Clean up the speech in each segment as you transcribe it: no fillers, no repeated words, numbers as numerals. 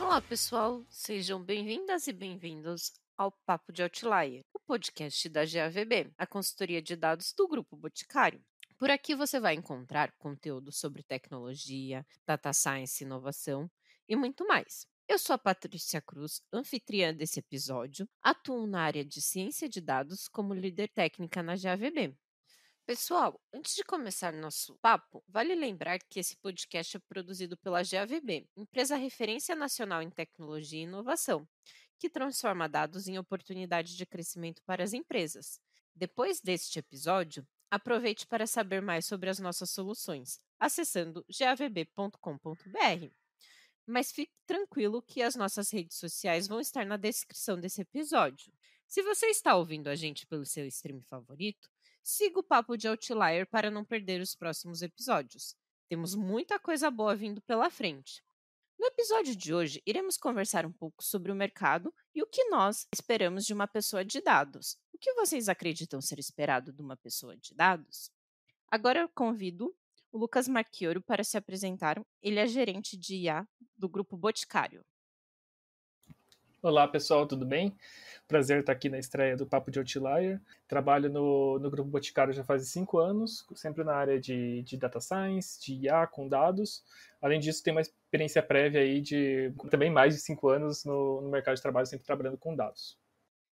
Olá, pessoal! Sejam bem-vindas e bem-vindos ao Papo de Outlier, o podcast da GAVB, a consultoria de dados do Grupo Boticário. Por aqui você vai encontrar conteúdo sobre tecnologia, data science, inovação e muito mais. Eu sou a Patrícia Cruz, anfitriã desse episódio, atuo na área de ciência de dados como líder técnica na GAVB. Pessoal, antes de começar nosso papo, vale lembrar que esse podcast é produzido pela GAVB, empresa referência nacional em tecnologia e inovação, que transforma dados em oportunidade de crescimento para as empresas. Depois deste episódio, aproveite para saber mais sobre as nossas soluções, acessando gavb.com.br. Mas fique tranquilo que as nossas redes sociais vão estar na descrição desse episódio. Se você está ouvindo a gente pelo seu stream favorito, siga o Papo de Outlier para não perder os próximos episódios. Temos muita coisa boa vindo pela frente. No episódio de hoje, iremos conversar um pouco sobre o mercado e o que nós esperamos de uma pessoa de dados. O que vocês acreditam ser esperado de uma pessoa de dados? Agora eu convido o Lucas Marchioro para se apresentar. Ele é gerente de IA do Grupo Boticário. Olá, pessoal, tudo bem? Prazer estar aqui na estreia do Papo de Outlier. Trabalho no Grupo Boticário já faz 5 anos, sempre na área de Data Science, de IA com dados. Além disso, tenho uma experiência prévia aí de também mais de 5 anos no mercado de trabalho, sempre trabalhando com dados.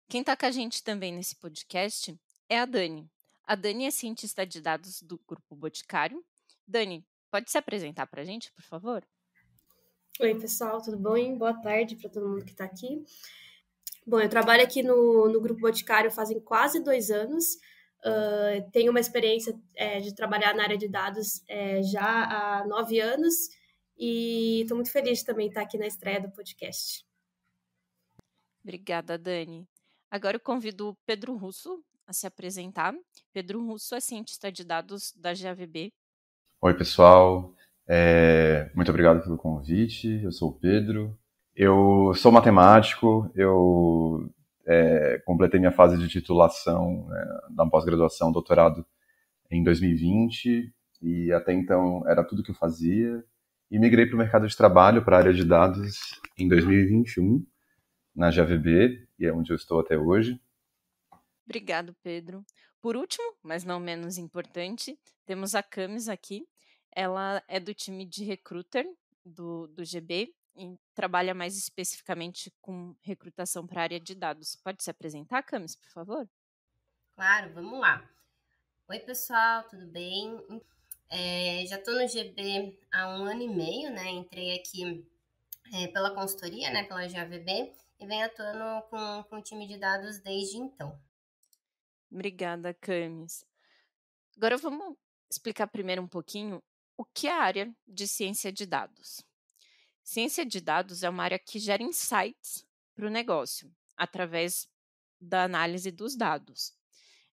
Quem está com a gente também nesse podcast é a Dani. A Dani é cientista de dados do Grupo Boticário. Dani, pode se apresentar para a gente, por favor? Oi, pessoal, tudo bom? Boa tarde para todo mundo que está aqui. Bom, eu trabalho aqui no Grupo Boticário fazem quase 2 anos. Tenho uma experiência de trabalhar na área de dados já há 9 anos e estou muito feliz de também estar aqui na estreia do podcast. Obrigada, Dani. Agora eu convido o Pedro Russo a se apresentar. Pedro Russo é cientista de dados da GAVB. Oi, pessoal. Muito obrigado pelo convite. Eu sou o Pedro. Eu sou matemático. Eu completei minha fase de titulação da pós-graduação, doutorado, em 2020. E até então era tudo que eu fazia. E migrei para o mercado de trabalho, para a área de dados, em 2021, na GAVB, e é onde eu estou até hoje. Obrigado, Pedro. Por último, mas não menos importante, temos a Camis aqui. Ela é do time de recruiter do GB e trabalha mais especificamente com recrutação para a área de dados. Pode se apresentar, Camis, por favor? Claro, vamos lá. Oi, pessoal, tudo bem? Já estou no GB há 1 ano e meio, né? Entrei aqui pela consultoria, né? Pela GAVB, e venho atuando com o time de dados desde então. Obrigada, Camis. Agora vamos explicar primeiro um pouquinho o que é a área de ciência de dados. Ciência de dados é uma área que gera insights para o negócio, através da análise dos dados.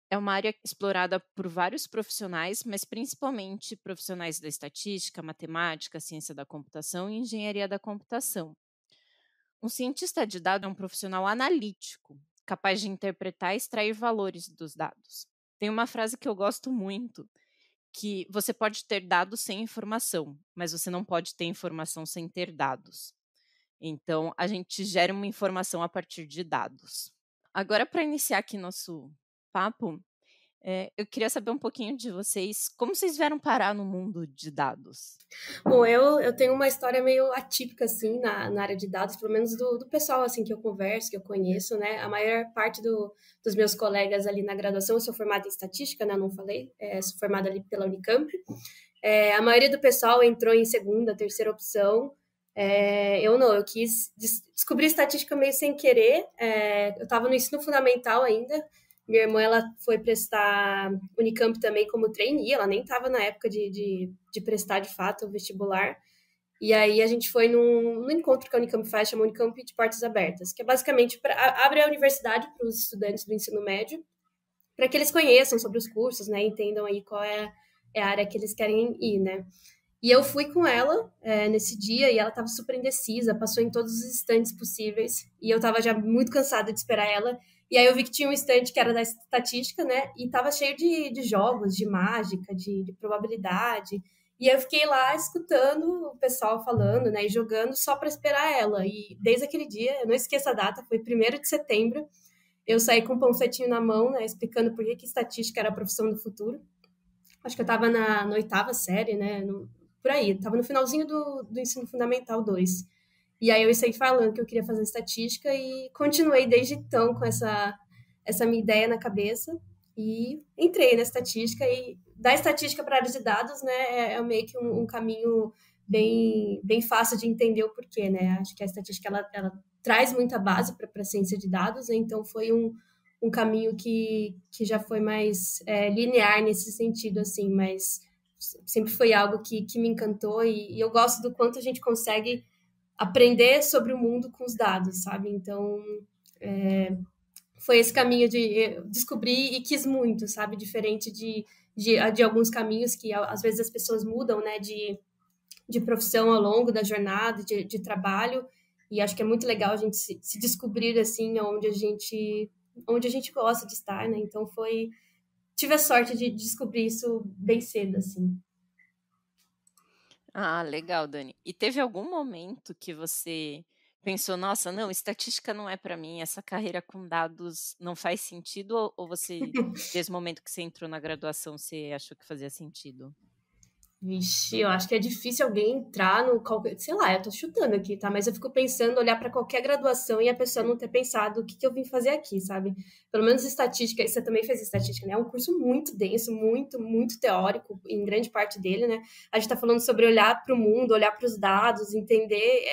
É uma área explorada por vários profissionais, mas principalmente profissionais da estatística, matemática, ciência da computação e engenharia da computação. Um cientista de dados é um profissional analítico, capaz de interpretar e extrair valores dos dados. Tem uma frase que eu gosto muito, que você pode ter dados sem informação, mas você não pode ter informação sem ter dados. Então, a gente gera uma informação a partir de dados. Agora, para iniciar aqui nosso papo, eu queria saber um pouquinho de vocês, como vocês vieram parar no mundo de dados? Bom, eu tenho uma história meio atípica, assim, na área de dados, pelo menos do pessoal, assim, que eu converso, que eu conheço, né? A maior parte dos meus colegas ali na graduação, eu sou formada em estatística, né? Não falei, sou formada ali pela Unicamp. A maioria do pessoal entrou em segunda, terceira opção. Eu não, eu quis descobrir estatística meio sem querer. Eu estava no ensino fundamental ainda. Minha irmã, ela foi prestar Unicamp também como trainee, ela nem estava na época de prestar de fato o vestibular. E aí a gente foi num encontro que a Unicamp faz, chama Unicamp de Portas Abertas, que é basicamente abre a universidade para os estudantes do ensino médio, para que eles conheçam sobre os cursos, né, entendam aí qual é a área que eles querem ir, né. E eu fui com ela nesse dia e ela estava super indecisa, passou em todos os estandes possíveis e eu estava já muito cansada de esperar ela. E aí eu vi que tinha um estande que era da estatística, né? E estava cheio de jogos, de mágica, de probabilidade. E eu fiquei lá escutando o pessoal falando, né, e jogando só para esperar ela. E desde aquele dia, eu não esqueço a data, foi 1º de setembro, eu saí com um panfletinho na mão, né, explicando por que estatística era a profissão do futuro. Acho que eu estava na 8ª série, né, por aí, estava no finalzinho do ensino fundamental 2. E aí eu saí falando que eu queria fazer estatística e continuei desde então com essa minha ideia na cabeça e entrei na estatística. E da estatística para a área de dados, né, é meio que um caminho bem fácil de entender o porquê, né? Acho que a estatística ela traz muita base para a ciência de dados, né? Então foi um caminho que já foi mais linear nesse sentido, assim, mas sempre foi algo que me encantou e eu gosto do quanto a gente consegue aprender sobre o mundo com os dados, sabe? Então, foi esse caminho de descobrir e quis muito, sabe? Diferente de alguns caminhos que às vezes as pessoas mudam, né? De profissão ao longo da jornada, de trabalho. E acho que é muito legal a gente se descobrir, assim, onde a gente gosta de estar, né? Então, tive a sorte de descobrir isso bem cedo, assim. Ah, legal, Dani. E teve algum momento que você pensou, nossa, não, estatística não é para mim, essa carreira com dados não faz sentido? Ou você, desde o momento que você entrou na graduação, você achou que fazia sentido? Vixe, eu acho que é difícil alguém entrar no qualquer, sei lá, eu tô chutando aqui, tá? Mas eu fico pensando, olhar para qualquer graduação e a pessoa não ter pensado o que eu vim fazer aqui, sabe? Pelo menos estatística, e você também fez estatística, né? É um curso muito denso, muito teórico, em grande parte dele, né? A gente tá falando sobre olhar para o mundo, olhar para os dados, entender.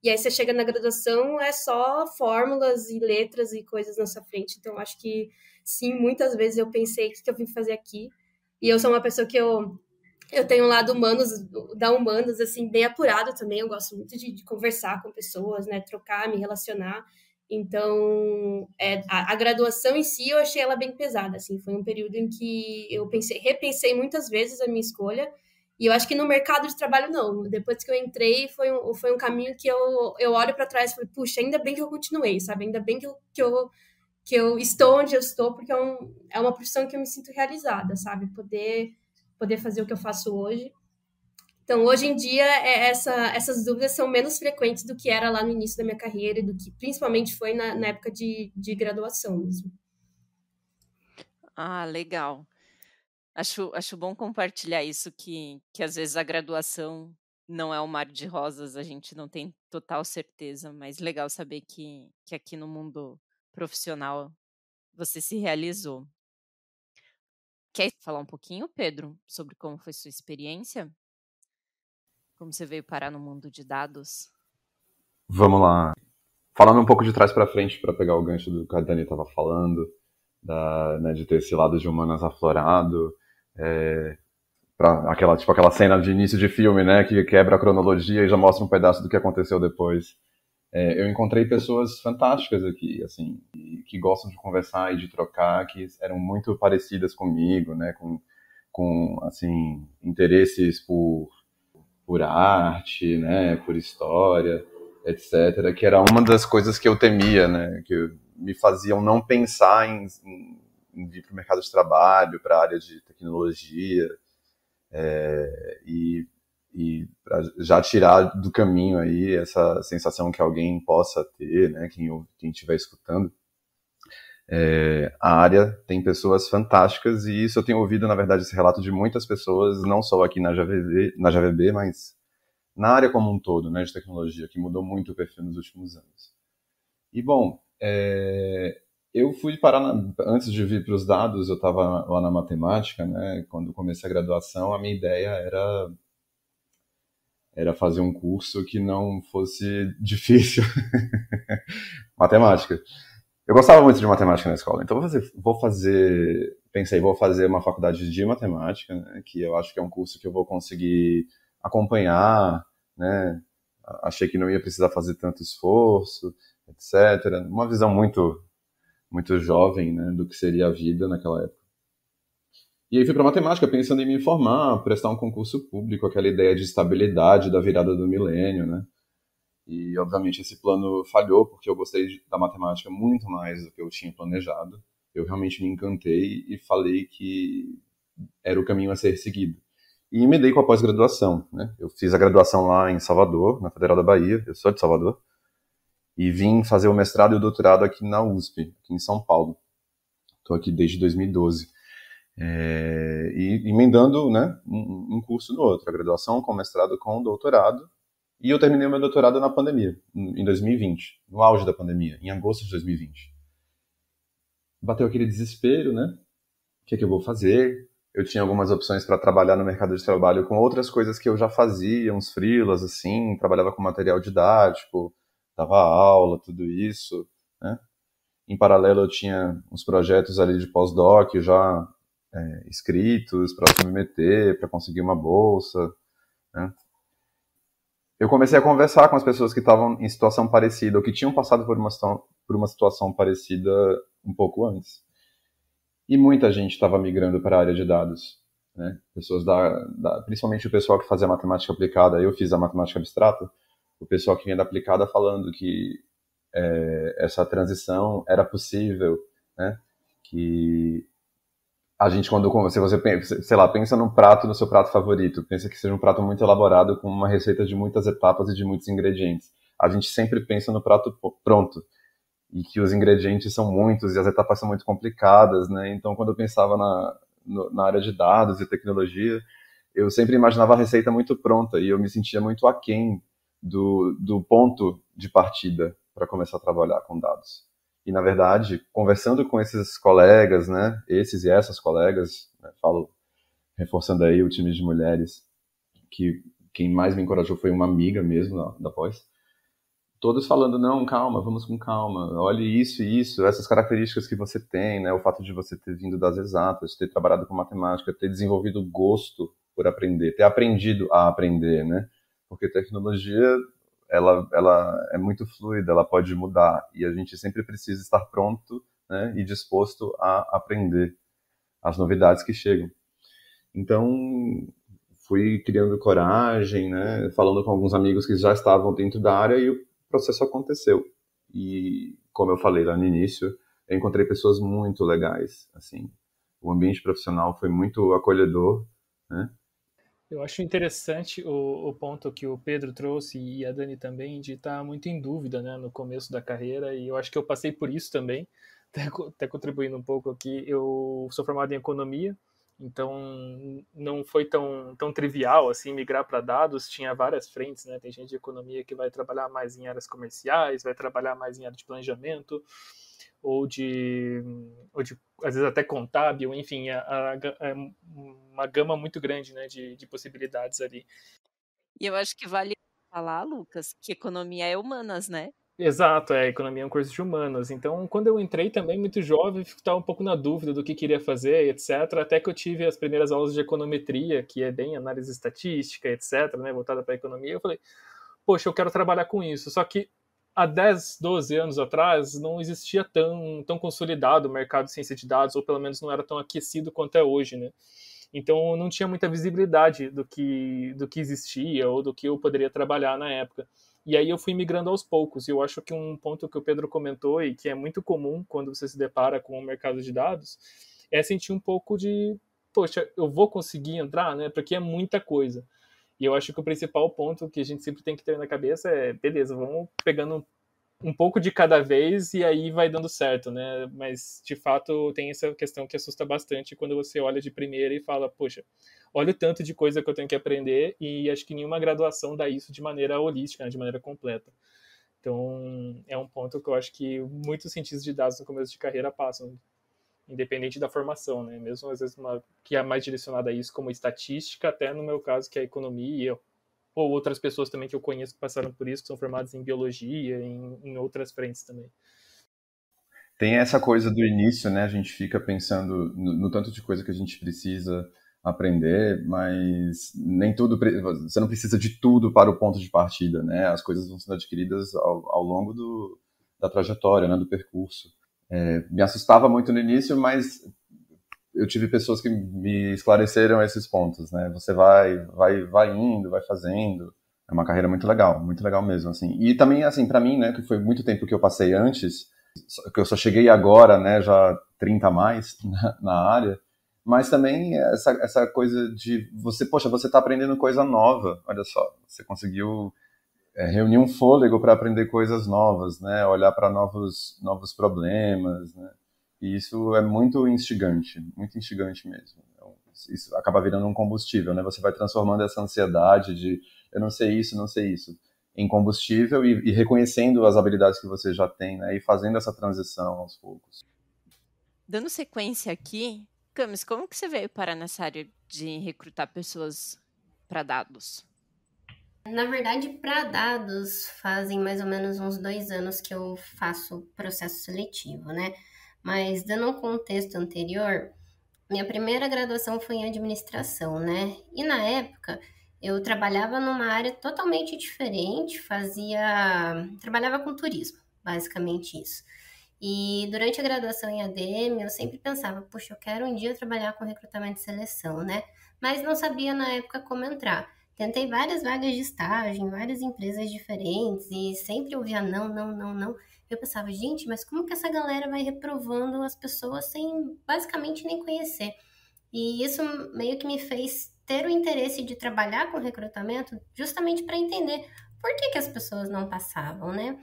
E aí você chega na graduação, é só fórmulas e letras e coisas na sua frente. Então, acho que sim, muitas vezes eu pensei o que eu vim fazer aqui. E eu sou uma pessoa que eu tenho um lado humanos, da humanas, assim, bem apurado também. Eu gosto muito de conversar com pessoas, né? Trocar, me relacionar. Então, a graduação em si, eu achei ela bem pesada, assim. Foi um período em que eu repensei muitas vezes a minha escolha. E eu acho que no mercado de trabalho, não. Depois que eu entrei, foi um caminho que eu olho para trás e falei, puxa, ainda bem que eu continuei, sabe? Ainda bem que eu estou onde eu estou, porque é uma profissão que eu me sinto realizada, sabe? Poder fazer o que eu faço hoje. Então, hoje em dia, essas dúvidas são menos frequentes do que era lá no início da minha carreira e do que principalmente foi na época de graduação mesmo. Ah, legal. Acho bom compartilhar isso, que às vezes a graduação não é um mar de rosas, a gente não tem total certeza, mas legal saber que aqui no mundo profissional você se realizou. Quer falar um pouquinho, Pedro, sobre como foi sua experiência? Como você veio parar no mundo de dados? Vamos lá. Falando um pouco de trás para frente, para pegar o gancho do que a Dani estava falando, né, de ter esse lado de humanas aflorado, aquela cena de início de filme, né, que quebra a cronologia e já mostra um pedaço do que aconteceu depois. Eu encontrei pessoas fantásticas aqui, assim, que gostam de conversar e de trocar, que eram muito parecidas comigo, né, com assim, interesses por arte, né, por história, etc., que era uma das coisas que eu temia, né, que me faziam não pensar em vir para o mercado de trabalho, para a área de tecnologia, e já tirar do caminho aí essa sensação que alguém possa ter, né, quem estiver escutando. A área tem pessoas fantásticas e isso eu tenho ouvido, na verdade, esse relato de muitas pessoas, não só aqui na JVB, mas na área como um todo, né, de tecnologia, que mudou muito o perfil nos últimos anos. E, bom, eu fui parar, antes de vir para os dados, eu estava lá na matemática, né, quando comecei a graduação, a minha ideia era fazer um curso que não fosse difícil. Matemática. Eu gostava muito de matemática na escola, então pensei, vou fazer uma faculdade de matemática, né, que eu acho que é um curso que eu vou conseguir acompanhar, né, achei que não ia precisar fazer tanto esforço, etc. Uma visão muito, muito jovem, né, do que seria a vida naquela época. E aí fui para matemática pensando em me formar, prestar um concurso público, aquela ideia de estabilidade da virada do milênio, né? E, obviamente, esse plano falhou, porque eu gostei da matemática muito mais do que eu tinha planejado. Eu realmente me encantei e falei que era o caminho a ser seguido. e emendei com a pós-graduação, né? Eu fiz a graduação lá em Salvador, na Federal da Bahia, eu sou de Salvador, e vim fazer o mestrado e o doutorado aqui na USP, aqui em São Paulo. Estou aqui desde 2012. E emendando, né, um curso no outro, a graduação com mestrado com doutorado, e eu terminei o meu doutorado na pandemia, em 2020, no auge da pandemia, em agosto de 2020. Bateu aquele desespero, né? O que é que eu vou fazer? Eu tinha algumas opções para trabalhar no mercado de trabalho com outras coisas que eu já fazia, uns freelas, assim, trabalhava com material didático, dava aula, tudo isso, né? Em paralelo eu tinha uns projetos ali de pós-doc já escritos para submeter, para conseguir uma bolsa, né? Eu comecei a conversar com as pessoas que estavam em situação parecida, ou que tinham passado por uma situação parecida um pouco antes. E muita gente estava migrando para a área de dados, né? Pessoas principalmente o pessoal que fazia matemática aplicada, eu fiz a matemática abstrata, o pessoal que vinha da aplicada falando que essa transição era possível, né? Que a gente, se você pensa, sei lá, pensa num prato, no seu prato favorito, pensa que seja um prato muito elaborado com uma receita de muitas etapas e de muitos ingredientes. A gente sempre pensa no prato pronto, e que os ingredientes são muitos e as etapas são muito complicadas, né? Então, quando eu pensava na área de dados e tecnologia, eu sempre imaginava a receita muito pronta e eu me sentia muito aquém do ponto de partida para começar a trabalhar com dados. E, na verdade, conversando com esses colegas, né, esses e essas colegas, né, reforçando aí o time de mulheres, que quem mais me encorajou foi uma amiga mesmo da pós, todos falando, não, calma, vamos com calma, olhe isso e isso, essas características que você tem, né, o fato de você ter vindo das exatas, ter trabalhado com matemática, ter desenvolvido gosto por aprender, ter aprendido a aprender, né, porque tecnologia, ela é muito fluida, ela pode mudar, e a gente sempre precisa estar pronto, né, e disposto a aprender as novidades que chegam. Então, fui criando coragem, né, falando com alguns amigos que já estavam dentro da área, e o processo aconteceu. E, como eu falei lá no início, eu encontrei pessoas muito legais, assim, o ambiente profissional foi muito acolhedor, né. Eu acho interessante o ponto que o Pedro trouxe e a Dani também, de estar muito em dúvida, né, no começo da carreira, e eu acho que eu passei por isso também, até contribuindo um pouco aqui. Eu sou formado em economia, então não foi tão trivial assim migrar para dados, tinha várias frentes, né? Tem gente de economia que vai trabalhar mais em áreas comerciais, vai trabalhar mais em área de planejamento, ou de às vezes até contábil, enfim, uma gama muito grande, né, de possibilidades ali. E eu acho que vale falar, Lucas, que economia é humanas, né? Exato, economia é um curso de humanas. Então, quando eu entrei também, muito jovem, estava um pouco na dúvida do que queria fazer, etc. Até que eu tive as primeiras aulas de econometria, que é bem análise estatística, etc., né, voltada para a economia. Eu falei, poxa, eu quero trabalhar com isso. Só que há 10, 12 anos atrás, não existia tão consolidado o mercado de ciência de dados, ou pelo menos não era tão aquecido quanto é hoje, né? Então, não tinha muita visibilidade do que existia ou do que eu poderia trabalhar na época. E aí eu fui migrando aos poucos. E eu acho que um ponto que o Pedro comentou e que é muito comum quando você se depara com o mercado de dados é sentir um pouco de, poxa, eu vou conseguir entrar, né? Porque é muita coisa. E eu acho que o principal ponto que a gente sempre tem que ter na cabeça é, beleza, vamos pegando um pouco de cada vez e aí vai dando certo, né? Mas, de fato, tem essa questão que assusta bastante quando você olha de primeira e fala, poxa, olha o tanto de coisa que eu tenho que aprender, e acho que nenhuma graduação dá isso de maneira holística, né? De maneira completa. Então, é um ponto que eu acho que muitos cientistas de dados no começo de carreira passam, independente da formação, né? Mesmo às vezes que é mais direcionada a isso, como estatística, até no meu caso, que é economia, ou outras pessoas também que eu conheço que passaram por isso, que são formadas em biologia, em outras frentes também. Tem essa coisa do início, né? A gente fica pensando no tanto de coisa que a gente precisa aprender, mas nem tudo, você não precisa de tudo para o ponto de partida, né? As coisas vão sendo adquiridas ao longo da trajetória, né? Do percurso. Me assustava muito no início, mas eu tive pessoas que me esclareceram esses pontos, né? Você vai indo, vai fazendo. É uma carreira muito legal mesmo, assim. E também, assim, para mim, né, que foi muito tempo que eu passei antes, que eu só cheguei agora, né, já 30 a mais na área, mas também essa coisa de você está aprendendo coisa nova, olha só, você conseguiu reunir um fôlego para aprender coisas novas, né? Olhar para novos problemas, né? E isso é muito instigante mesmo. Então, isso acaba virando um combustível, né? Você vai transformando essa ansiedade de eu não sei isso, em combustível e reconhecendo as habilidades que você já tem, né? E fazendo essa transição aos poucos. Dando sequência aqui, Camis, como que você veio parar nessa área de recrutar pessoas para dados? Na verdade, para dados, fazem mais ou menos uns 2 anos que eu faço processo seletivo, né? Mas, dando um contexto anterior, minha primeira graduação foi em administração, né? E na época, eu trabalhava numa área totalmente diferente, trabalhava com turismo, basicamente isso. E durante a graduação em ADM, eu sempre pensava, puxa, eu quero um dia trabalhar com recrutamento e seleção, né? Mas não sabia na época como entrar. Tentei várias vagas de estágio em várias empresas diferentes e sempre ouvia não, não, não, não. Eu pensava, gente, mas como que essa galera vai reprovando as pessoas sem basicamente nem conhecer? E isso meio que me fez ter o interesse de trabalhar com recrutamento justamente para entender por que as pessoas não passavam, né?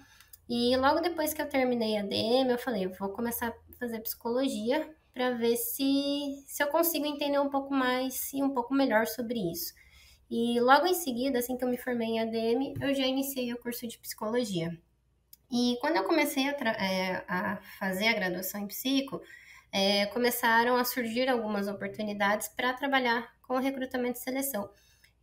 E logo depois que eu terminei a DM, eu falei, eu vou começar a fazer psicologia para ver se eu consigo entender um pouco mais e um pouco melhor sobre isso. E logo em seguida, assim que eu me formei em ADM, eu já iniciei o curso de psicologia. E quando eu comecei a fazer a graduação em psico, começaram a surgir algumas oportunidades para trabalhar com recrutamento e seleção.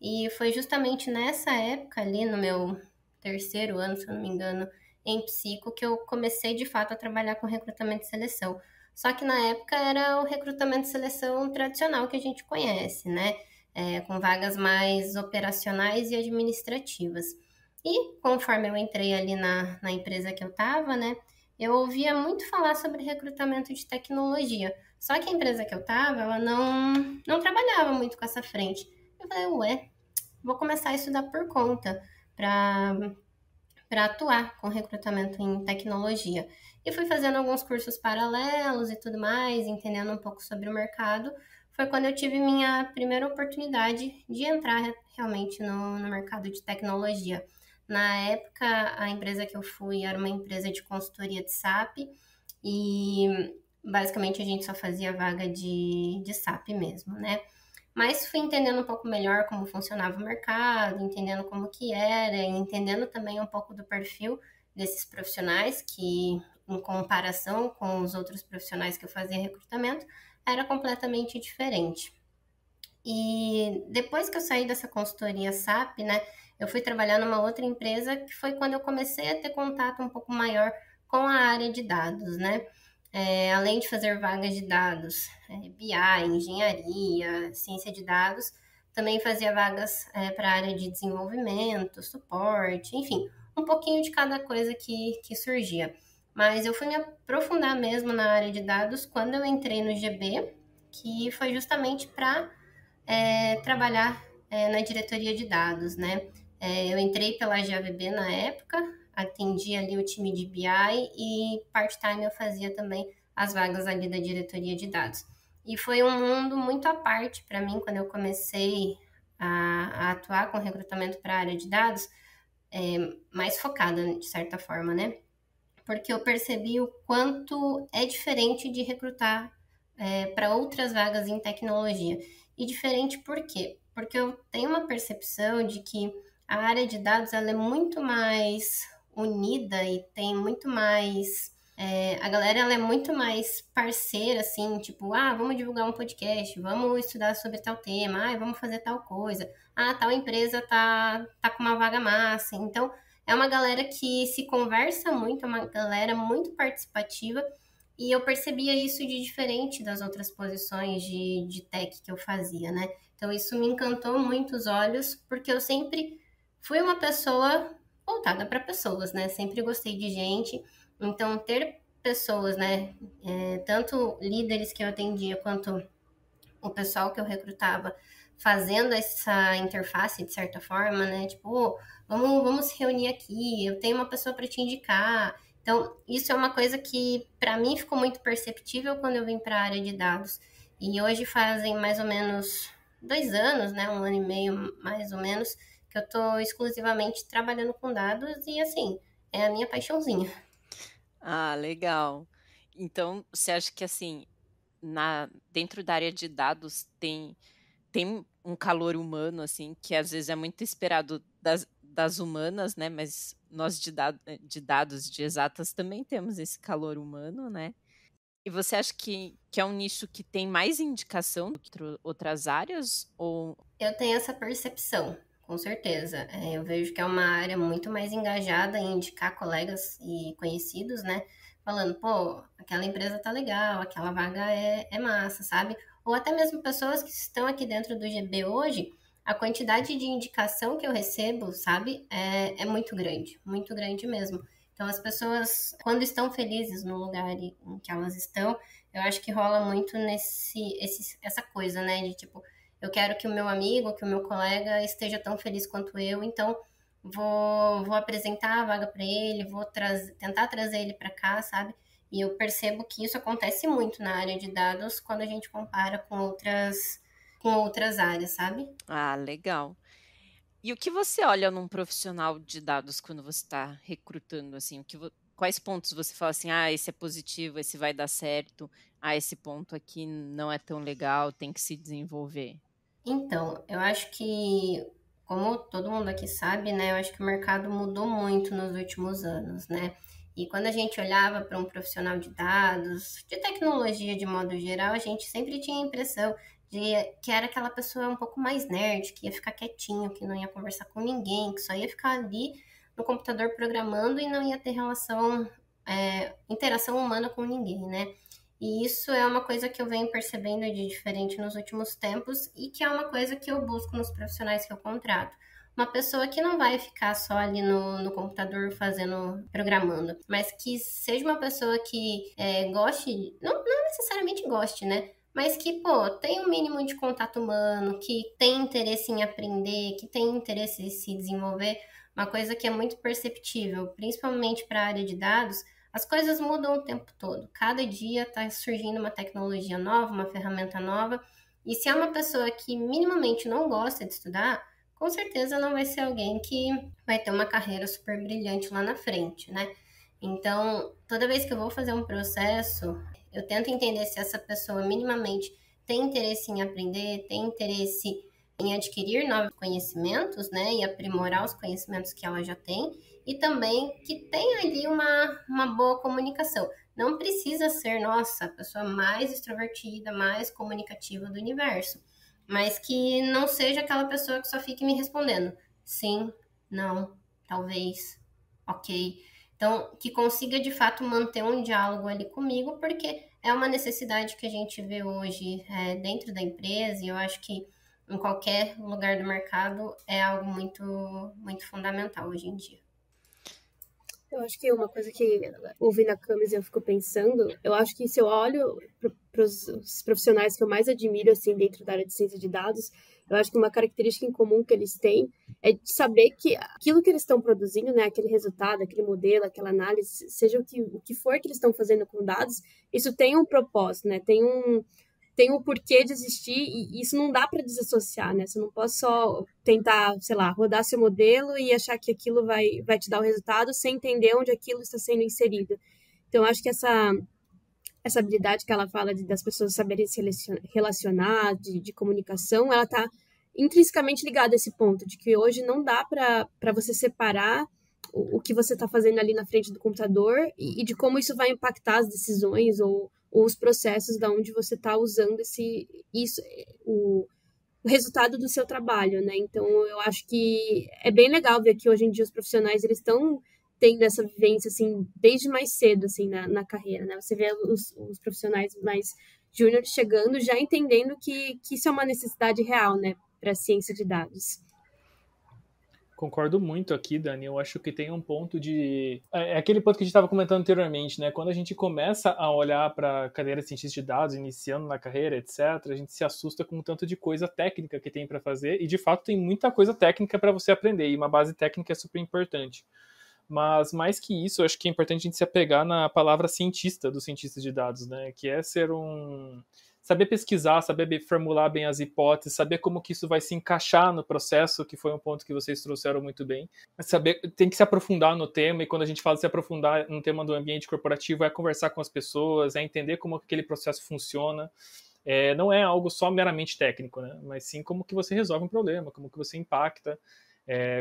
E foi justamente nessa época, ali no meu 3º ano, se eu não me engano, em psico, que eu comecei de fato a trabalhar com recrutamento e seleção. Só que na época era o recrutamento e seleção tradicional que a gente conhece, né? Com vagas mais operacionais e administrativas. E conforme eu entrei ali na empresa que eu estava, né? Eu ouvia muito falar sobre recrutamento de tecnologia. Só que a empresa que eu estava, ela não trabalhava muito com essa frente. Eu falei, ué, vou começar a estudar por conta para atuar com recrutamento em tecnologia. E fui fazendo alguns cursos paralelos e tudo mais, entendendo um pouco sobre o mercado. Foi quando eu tive minha primeira oportunidade de entrar realmente no mercado de tecnologia. Na época, a empresa que eu fui era uma empresa de consultoria de SAP e basicamente a gente só fazia vaga de SAP mesmo, né? Mas fui entendendo um pouco melhor como funcionava o mercado, entendendo como que era, entendendo também um pouco do perfil desses profissionais que, em comparação com os outros profissionais que eu fazia recrutamento, era completamente diferente. E depois que eu saí dessa consultoria SAP, né, eu fui trabalhar numa outra empresa que foi quando eu comecei a ter contato um pouco maior com a área de dados, né? Além de fazer vagas de dados, BI, engenharia, ciência de dados, também fazia vagas para a área de desenvolvimento, suporte, enfim, um pouquinho de cada coisa que surgia. Mas eu fui me aprofundar mesmo na área de dados quando eu entrei no GB, que foi justamente para trabalhar na diretoria de dados, né? Eu entrei pela GAVB na época, atendi ali o time de BI e part-time eu fazia também as vagas ali da diretoria de dados. E foi um mundo muito à parte para mim quando eu comecei a atuar com recrutamento para a área de dados, mais focada de certa forma, né? Porque eu percebi o quanto é diferente de recrutar para outras vagas em tecnologia. E diferente por quê? Porque eu tenho uma percepção de que a área de dados ela é muito mais unida e tem muito mais... a galera ela é muito mais parceira, assim, tipo, vamos divulgar um podcast, vamos estudar sobre tal tema, vamos fazer tal coisa, tal empresa tá com uma vaga massa. Então, é uma galera que se conversa muito, é uma galera muito participativa, e eu percebia isso de diferente das outras posições de tech que eu fazia, né? Então, isso me encantou muito os olhos, porque eu sempre fui uma pessoa voltada para pessoas, né? Sempre gostei de gente. Então, ter pessoas, né? Tanto líderes que eu atendia, quanto o pessoal que eu recrutava, fazendo essa interface, de certa forma, né? Tipo, vamos se reunir aqui, eu tenho uma pessoa para te indicar. Então, isso é uma coisa que, para mim, ficou muito perceptível quando eu vim para a área de dados. E hoje fazem mais ou menos 2 anos, né, 1 ano e meio mais ou menos, que eu estou exclusivamente trabalhando com dados e, assim, é a minha paixãozinha. Ah, legal. Então, você acha que assim, dentro da área de dados tem um calor humano, assim, que às vezes é muito esperado das humanas, né? Mas nós de dados de exatas também temos esse calor humano, né? E você acha que é um nicho que tem mais indicação do que outras áreas? Ou Eu tenho essa percepção, com certeza. Eu vejo que é uma área muito mais engajada em indicar colegas e conhecidos, né? Falando, pô, aquela empresa tá legal, aquela vaga é massa, sabe? Ou até mesmo pessoas que estão aqui dentro do GB hoje, a quantidade de indicação que eu recebo, sabe, é muito grande mesmo. Então, as pessoas, quando estão felizes no lugar em que elas estão, eu acho que rola muito essa coisa, né? De tipo, eu quero que o meu amigo, que o meu colega esteja tão feliz quanto eu, então vou apresentar a vaga para ele, tentar trazer ele para cá, sabe? E eu percebo que isso acontece muito na área de dados quando a gente compara com outras áreas, sabe? ah, legal. E o que você olha num profissional de dados quando você está recrutando, assim, quais pontos você fala assim, ah, esse é positivo, esse vai dar certo, ah, esse ponto aqui não é tão legal, tem que se desenvolver. Então, eu acho que, como todo mundo aqui sabe, né, eu acho que o mercado mudou muito nos últimos anos, né? E quando a gente olhava para um profissional de dados, de tecnologia de modo geral, a gente sempre tinha a impressão de que era aquela pessoa um pouco mais nerd, que ia ficar quietinho, que não ia conversar com ninguém, que só ia ficar ali no computador programando e não ia ter interação humana com ninguém, né? E isso é uma coisa que eu venho percebendo de diferente nos últimos tempos e que é uma coisa que eu busco nos profissionais que eu contrato. Uma pessoa que não vai ficar só ali no computador programando, mas que seja uma pessoa que goste, não necessariamente goste, né? Mas que, pô, tem um mínimo de contato humano, que tem interesse em aprender, que tem interesse em se desenvolver. Uma coisa que é muito perceptível, principalmente para a área de dados, as coisas mudam o tempo todo. Cada dia está surgindo uma tecnologia nova, uma ferramenta nova. E se é uma pessoa que minimamente não gosta de estudar, com certeza não vai ser alguém que vai ter uma carreira super brilhante lá na frente, né? Então, toda vez que eu vou fazer um processo, eu tento entender se essa pessoa minimamente tem interesse em aprender, tem interesse em adquirir novos conhecimentos, né, e aprimorar os conhecimentos que ela já tem, e também que tem ali uma boa comunicação. Não precisa ser, nossa, a pessoa mais extrovertida, mais comunicativa do universo, mas que não seja aquela pessoa que só fique me respondendo sim, não, talvez, ok. Então, que consiga de fato manter um diálogo ali comigo, porque é uma necessidade que a gente vê hoje dentro da empresa, e eu acho que em qualquer lugar do mercado é algo muito, muito fundamental hoje em dia. Eu acho que uma coisa que, ouvindo a Camis, eu fico pensando, eu acho que se eu olho para os profissionais que eu mais admiro, assim, dentro da área de ciência de dados, eu acho que uma característica em comum que eles têm é de saber que aquilo que eles estão produzindo, né, aquele resultado, aquele modelo, aquela análise, seja o que for que eles estão fazendo com dados, isso tem um propósito, né, tem um porquê de existir e isso não dá para desassociar, né? Você não pode só tentar, sei lá, rodar seu modelo e achar que aquilo vai te dar o resultado sem entender onde aquilo está sendo inserido. Então, acho que essa habilidade que ela fala das pessoas saberem se relacionar, de comunicação, ela está intrinsecamente ligada a esse ponto, de que hoje não dá para você separar o que você está fazendo ali na frente do computador e de como isso vai impactar as decisões ou os processos da onde você está usando o resultado do seu trabalho, né? Então, eu acho que é bem legal ver que hoje em dia os profissionais, eles estão tendo essa vivência, assim, desde mais cedo, assim, na carreira, né? Você vê os profissionais mais júniores chegando, já entendendo que isso é uma necessidade real, né, para a ciência de dados. Concordo muito aqui, Dani. Eu acho que tem um ponto de... É aquele ponto que a gente estava comentando anteriormente, né? Quando a gente começa a olhar para a carreira de cientista de dados, iniciando na carreira, etc., a gente se assusta com o tanto de coisa técnica que tem para fazer, e de fato tem muita coisa técnica para você aprender, e uma base técnica é super importante. Mas mais que isso, eu acho que é importante a gente se apegar na palavra cientista do cientista de dados, né? Que é saber pesquisar, saber formular bem as hipóteses, saber como que isso vai se encaixar no processo, que foi um ponto que vocês trouxeram muito bem. Tem que se aprofundar no tema, e quando a gente fala de se aprofundar no tema do ambiente corporativo, é conversar com as pessoas, é entender como aquele processo funciona. Não é algo só meramente técnico, né? Mas sim como que você resolve um problema, como que você impacta,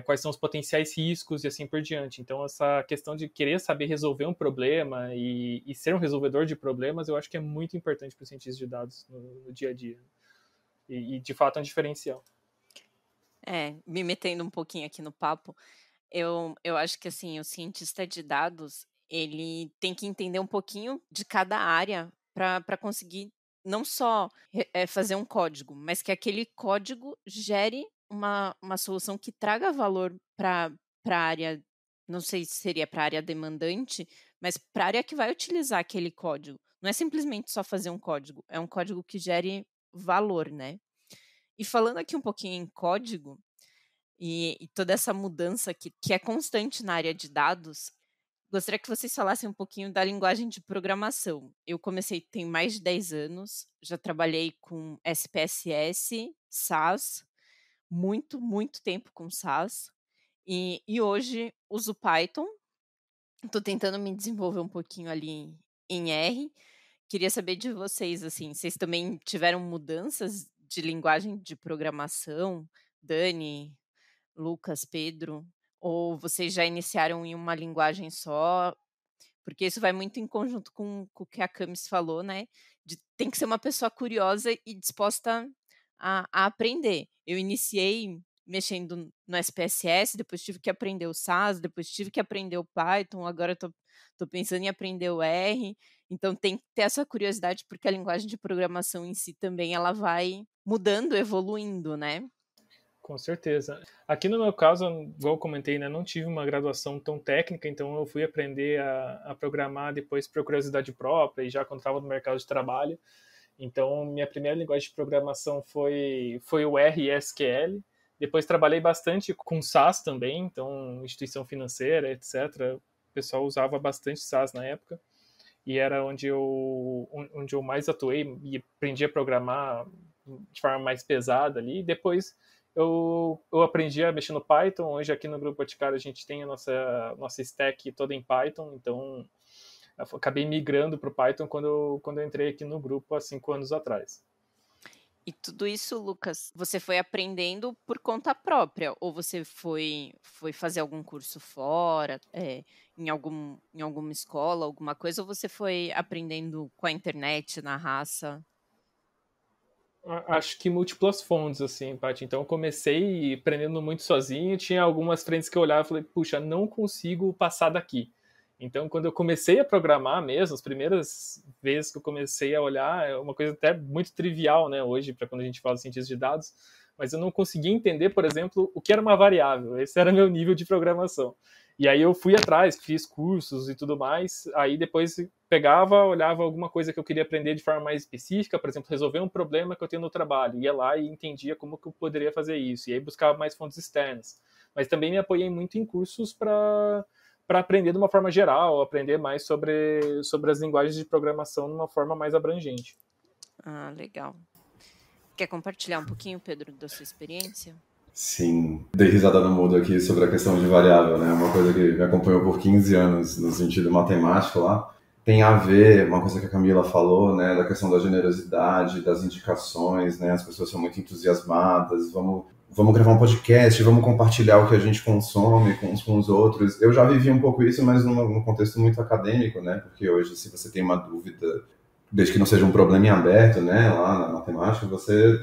quais são os potenciais riscos e assim por diante. Então, essa questão de querer saber resolver um problema e ser um resolvedor de problemas, eu acho que é muito importante para os cientistas de dados no dia a dia. E, de fato, é um diferencial. Me metendo um pouquinho aqui no papo, eu acho que, assim, o cientista de dados, ele tem que entender um pouquinho de cada área para conseguir não só fazer um código, mas que aquele código gere uma solução que traga valor para a área, não sei se seria para a área demandante, mas para a área que vai utilizar aquele código. Não é simplesmente só fazer um código, é um código que gere valor, né? E falando aqui um pouquinho em código, e toda essa mudança que é constante na área de dados, gostaria que vocês falassem um pouquinho da linguagem de programação. Eu comecei tem mais de 10 anos, já trabalhei com SPSS, SAS, muito, muito tempo com SAS, e hoje uso Python. Estou tentando me desenvolver um pouquinho ali em R. Queria saber de vocês, assim, vocês também tiveram mudanças de linguagem de programação? Dani, Lucas, Pedro, ou vocês já iniciaram em uma linguagem só? Porque isso vai muito em conjunto com o que a Camis falou, né? Tem que ser uma pessoa curiosa e disposta a aprender. Eu iniciei mexendo no SPSS, depois tive que aprender o SAS, depois tive que aprender o Python, agora estou pensando em aprender o R. Então tem que ter essa curiosidade, porque a linguagem de programação em si também ela vai mudando, evoluindo, né? Com certeza. Aqui no meu caso, igual eu comentei, né, não tive uma graduação tão técnica, então eu fui aprender a programar depois por curiosidade própria e já quando estava no mercado de trabalho. Então, minha primeira linguagem de programação foi o R e SQL. Depois trabalhei bastante com SAS também, então instituição financeira, etc. O pessoal usava bastante SAS na época. E era onde eu mais atuei e aprendi a programar de forma mais pesada ali. Depois eu aprendi a mexer no Python. Hoje aqui no Grupo Boticário a gente tem a nossa stack toda em Python, então eu acabei migrando para o Python quando eu entrei aqui no grupo há 5 anos atrás. E tudo isso, Lucas, você foi aprendendo por conta própria? Ou você foi fazer algum curso fora, em alguma escola, alguma coisa? Ou você foi aprendendo com a internet, na raça? Acho que múltiplas fontes, assim, Paty. Então eu comecei aprendendo muito sozinho. Tinha algumas frentes que eu olhava e falei, puxa, não consigo passar daqui. Então, quando eu comecei a programar mesmo, as primeiras vezes que eu comecei a olhar, é uma coisa até muito trivial, né, hoje, para quando a gente fala de cientista de dados, mas eu não conseguia entender, por exemplo, o que era uma variável. Esse era meu nível de programação. E aí eu fui atrás, fiz cursos e tudo mais, aí depois pegava, olhava alguma coisa que eu queria aprender de forma mais específica, por exemplo, resolver um problema que eu tenho no trabalho, ia lá e entendia como que eu poderia fazer isso, e aí buscava mais fontes externas. Mas também me apoiei muito em cursos para aprender de uma forma geral, aprender mais sobre as linguagens de programação de uma forma mais abrangente. Ah, legal. Quer compartilhar um pouquinho, Pedro, da sua experiência? Sim, dei risada no mudo aqui sobre a questão de variável, né? Uma coisa que me acompanhou por 15 anos no sentido matemático lá. Tem a ver, uma coisa que a Camila falou, né, da questão da generosidade, das indicações, né? As pessoas são muito entusiasmadas, vamos gravar um podcast, vamos compartilhar o que a gente consome uns com os outros. Eu já vivi um pouco isso, mas num contexto muito acadêmico, né? Porque hoje, se você tem uma dúvida, desde que não seja um problema em aberto, né, lá na matemática, você,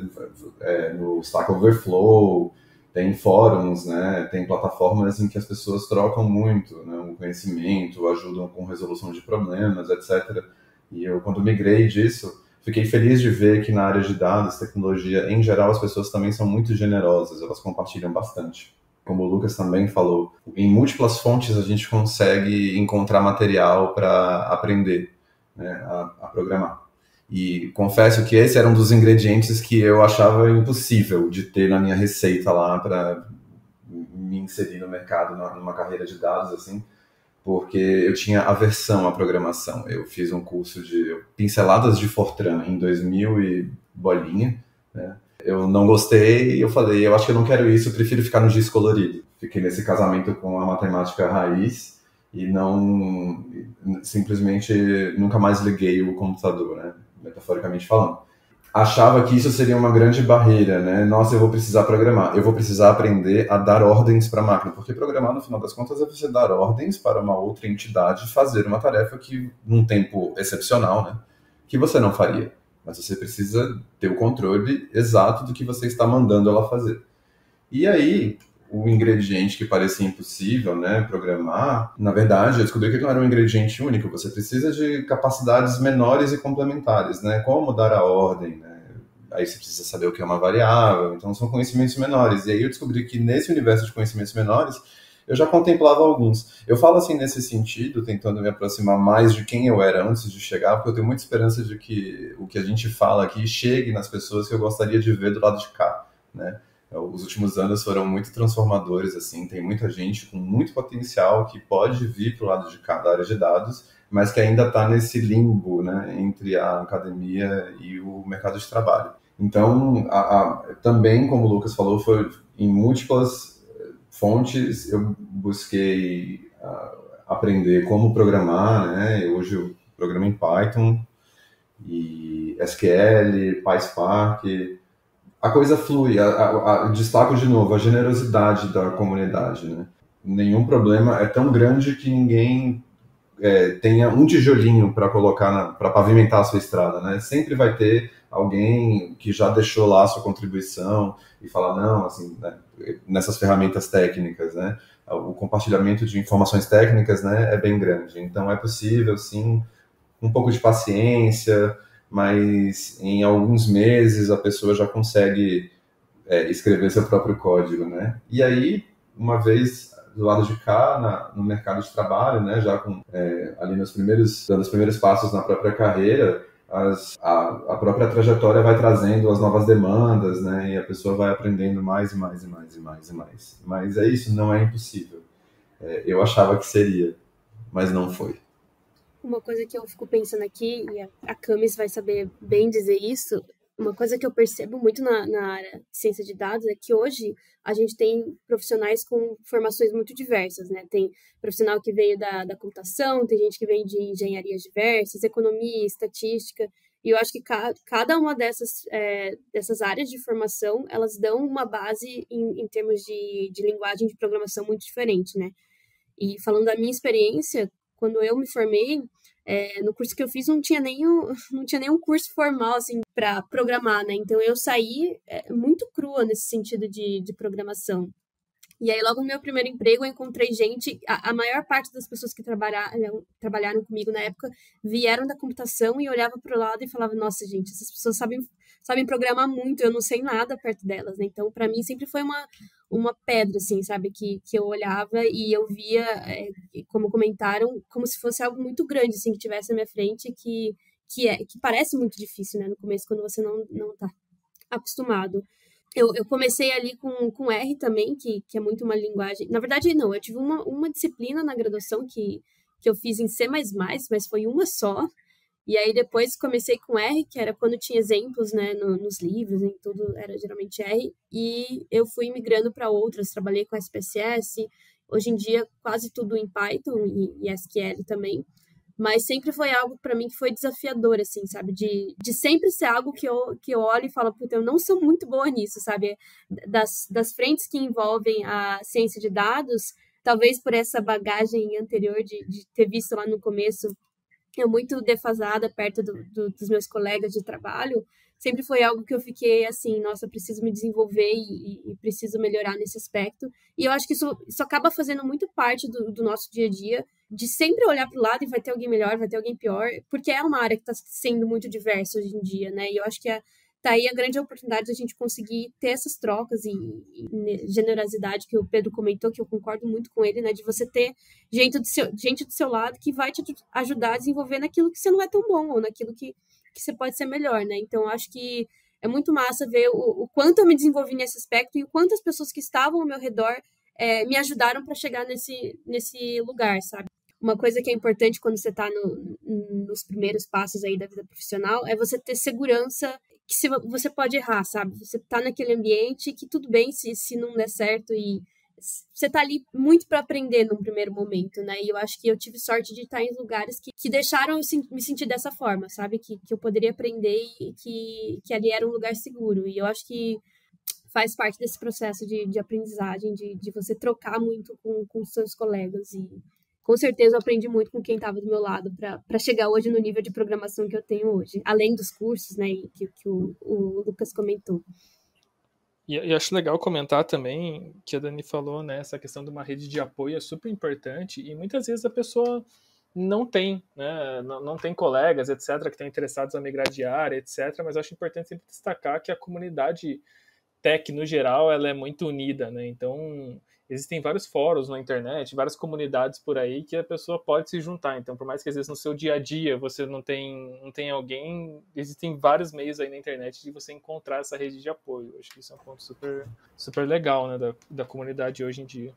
no Stack Overflow, tem fóruns, né, tem plataformas em que as pessoas trocam muito, né, o conhecimento, ajudam com resolução de problemas, etc. E eu, quando migrei disso, fiquei feliz de ver que na área de dados, tecnologia, em geral, as pessoas também são muito generosas, elas compartilham bastante. Como o Lucas também falou, em múltiplas fontes a gente consegue encontrar material para aprender, né, a programar. E confesso que esse era um dos ingredientes que eu achava impossível de ter na minha receita lá para me inseri no mercado, numa carreira de dados, assim, porque eu tinha aversão à programação. Eu fiz um curso de pinceladas de Fortran em 2000 e bolinha, né? Eu não gostei, eu falei, eu acho que eu não quero isso, eu prefiro ficar no giz colorido. Fiquei nesse casamento com a matemática raiz e não, simplesmente nunca mais liguei o computador, né? Metaforicamente falando. Achava que isso seria uma grande barreira, né? Nossa, eu vou precisar programar, eu vou precisar aprender a dar ordens para a máquina, porque programar, no final das contas, é você dar ordens para uma outra entidade fazer uma tarefa que, num tempo excepcional, né, que você não faria. Mas você precisa ter o controle exato do que você está mandando ela fazer. E aí, o ingrediente que parecia impossível, né, programar, na verdade, eu descobri que não era um ingrediente único. Você precisa de capacidades menores e complementares, né? Como dar a ordem, né? Aí você precisa saber o que é uma variável. Então, são conhecimentos menores. E aí eu descobri que nesse universo de conhecimentos menores, eu já contemplava alguns. Eu falo assim nesse sentido, tentando me aproximar mais de quem eu era antes de chegar, porque eu tenho muita esperança de que o que a gente fala aqui chegue nas pessoas que eu gostaria de ver do lado de cá, né? Os últimos anos foram muito transformadores, assim, tem muita gente com muito potencial que pode vir para o lado de cá da área de dados, mas que ainda está nesse limbo, né, entre a academia e o mercado de trabalho. Então, também, como o Lucas falou, foi em múltiplas fontes eu busquei aprender como programar, né? Hoje eu programo em Python e SQL, PySpark. A coisa flui, destaco de novo a generosidade da comunidade, né? Nenhum problema é tão grande que ninguém tenha um tijolinho para colocar, para pavimentar a sua estrada, né? Sempre vai ter alguém que já deixou lá a sua contribuição e fala, não, assim, né, nessas ferramentas técnicas, né? O compartilhamento de informações técnicas, né, é bem grande. Então é possível, sim, um pouco de paciência, mas em alguns meses a pessoa já consegue escrever seu próprio código, né? E aí, uma vez do lado de cá, no mercado de trabalho, né, já ali dando os primeiros passos na própria carreira, a própria trajetória vai trazendo as novas demandas, né, e a pessoa vai aprendendo mais e mais e mais e mais e mais. Mas é isso, não é impossível. Eu achava que seria, mas não foi. Uma coisa que eu fico pensando aqui, e a Camis vai saber bem dizer isso, uma coisa que eu percebo muito na área de ciência de dados é que hoje a gente tem profissionais com formações muito diversas, né? Tem profissional que veio da computação, tem gente que vem de engenharias diversas, economia, estatística, e eu acho que cada uma dessas áreas de formação, elas dão uma base em termos de linguagem de programação muito diferente, né? E falando da minha experiência, quando eu me formei, no curso que eu fiz não tinha nenhum curso formal assim para programar, né? Então eu saí muito crua nesse sentido de programação. E aí logo no meu primeiro emprego eu encontrei gente, a maior parte das pessoas que trabalharam comigo na época vieram da computação e olhava para o lado e falava, nossa gente, essas pessoas sabem programar muito, eu não sei nada perto delas, né? Então para mim sempre foi uma pedra, assim, sabe? Que eu olhava e eu via, como comentaram, como se fosse algo muito grande, assim, que tivesse na minha frente, que parece muito difícil, né? No começo, quando você não tá acostumado. Eu comecei ali com R também, que é muito uma linguagem... Na verdade, não, eu tive uma disciplina na graduação que eu fiz em C++, mas foi uma só. E aí depois comecei com R, que era quando tinha exemplos, né, nos livros, em tudo era geralmente R, e eu fui migrando para outras, trabalhei com SPSS, hoje em dia quase tudo em Python e SQL também, mas sempre foi algo para mim que foi desafiador, assim, sabe, de sempre ser algo que eu olho e falo, puta, eu não sou muito boa nisso, sabe, das frentes que envolvem a ciência de dados, talvez por essa bagagem anterior de ter visto lá no começo eu muito defasada perto dos meus colegas de trabalho, sempre foi algo que eu fiquei assim, nossa, preciso me desenvolver e preciso melhorar nesse aspecto. E eu acho que isso acaba fazendo muito parte do nosso dia a dia, de sempre olhar para o lado e vai ter alguém melhor, vai ter alguém pior, porque é uma área que está sendo muito diversa hoje em dia, né? E eu acho que tá aí a grande oportunidade de a gente conseguir ter essas trocas e generosidade que o Pedro comentou, que eu concordo muito com ele, né? De você ter gente do seu lado que vai te ajudar a desenvolver naquilo que você não é tão bom ou naquilo que você pode ser melhor, né? Então, eu acho que é muito massa ver o quanto eu me desenvolvi nesse aspecto e o quanto as pessoas que estavam ao meu redor me ajudaram para chegar nesse lugar, sabe? Uma coisa que é importante quando você está nos primeiros passos aí da vida profissional é você ter segurança que você pode errar, sabe? Você tá naquele ambiente que tudo bem se não der certo e você tá ali muito para aprender num primeiro momento, né? E eu acho que eu tive sorte de estar em lugares que deixaram eu me sentir dessa forma, sabe? Que eu poderia aprender e que ali era um lugar seguro. E eu acho que faz parte desse processo de aprendizagem, de você trocar muito com seus colegas. E com certeza eu aprendi muito com quem estava do meu lado para chegar hoje no nível de programação que eu tenho hoje, além dos cursos, né, que o Lucas comentou. E eu acho legal comentar também que a Dani falou, né, essa questão de uma rede de apoio é super importante e muitas vezes a pessoa não tem, né, não tem colegas, etc., que estão interessados em migrar de área, etc., mas eu acho importante sempre destacar que a comunidade tech, no geral, ela é muito unida, né, então existem vários fóruns na internet, várias comunidades por aí que a pessoa pode se juntar. Então, por mais que às vezes no seu dia a dia você não tem alguém, existem vários meios aí na internet de você encontrar essa rede de apoio. Acho que isso é um ponto super, super legal, né, da comunidade hoje em dia.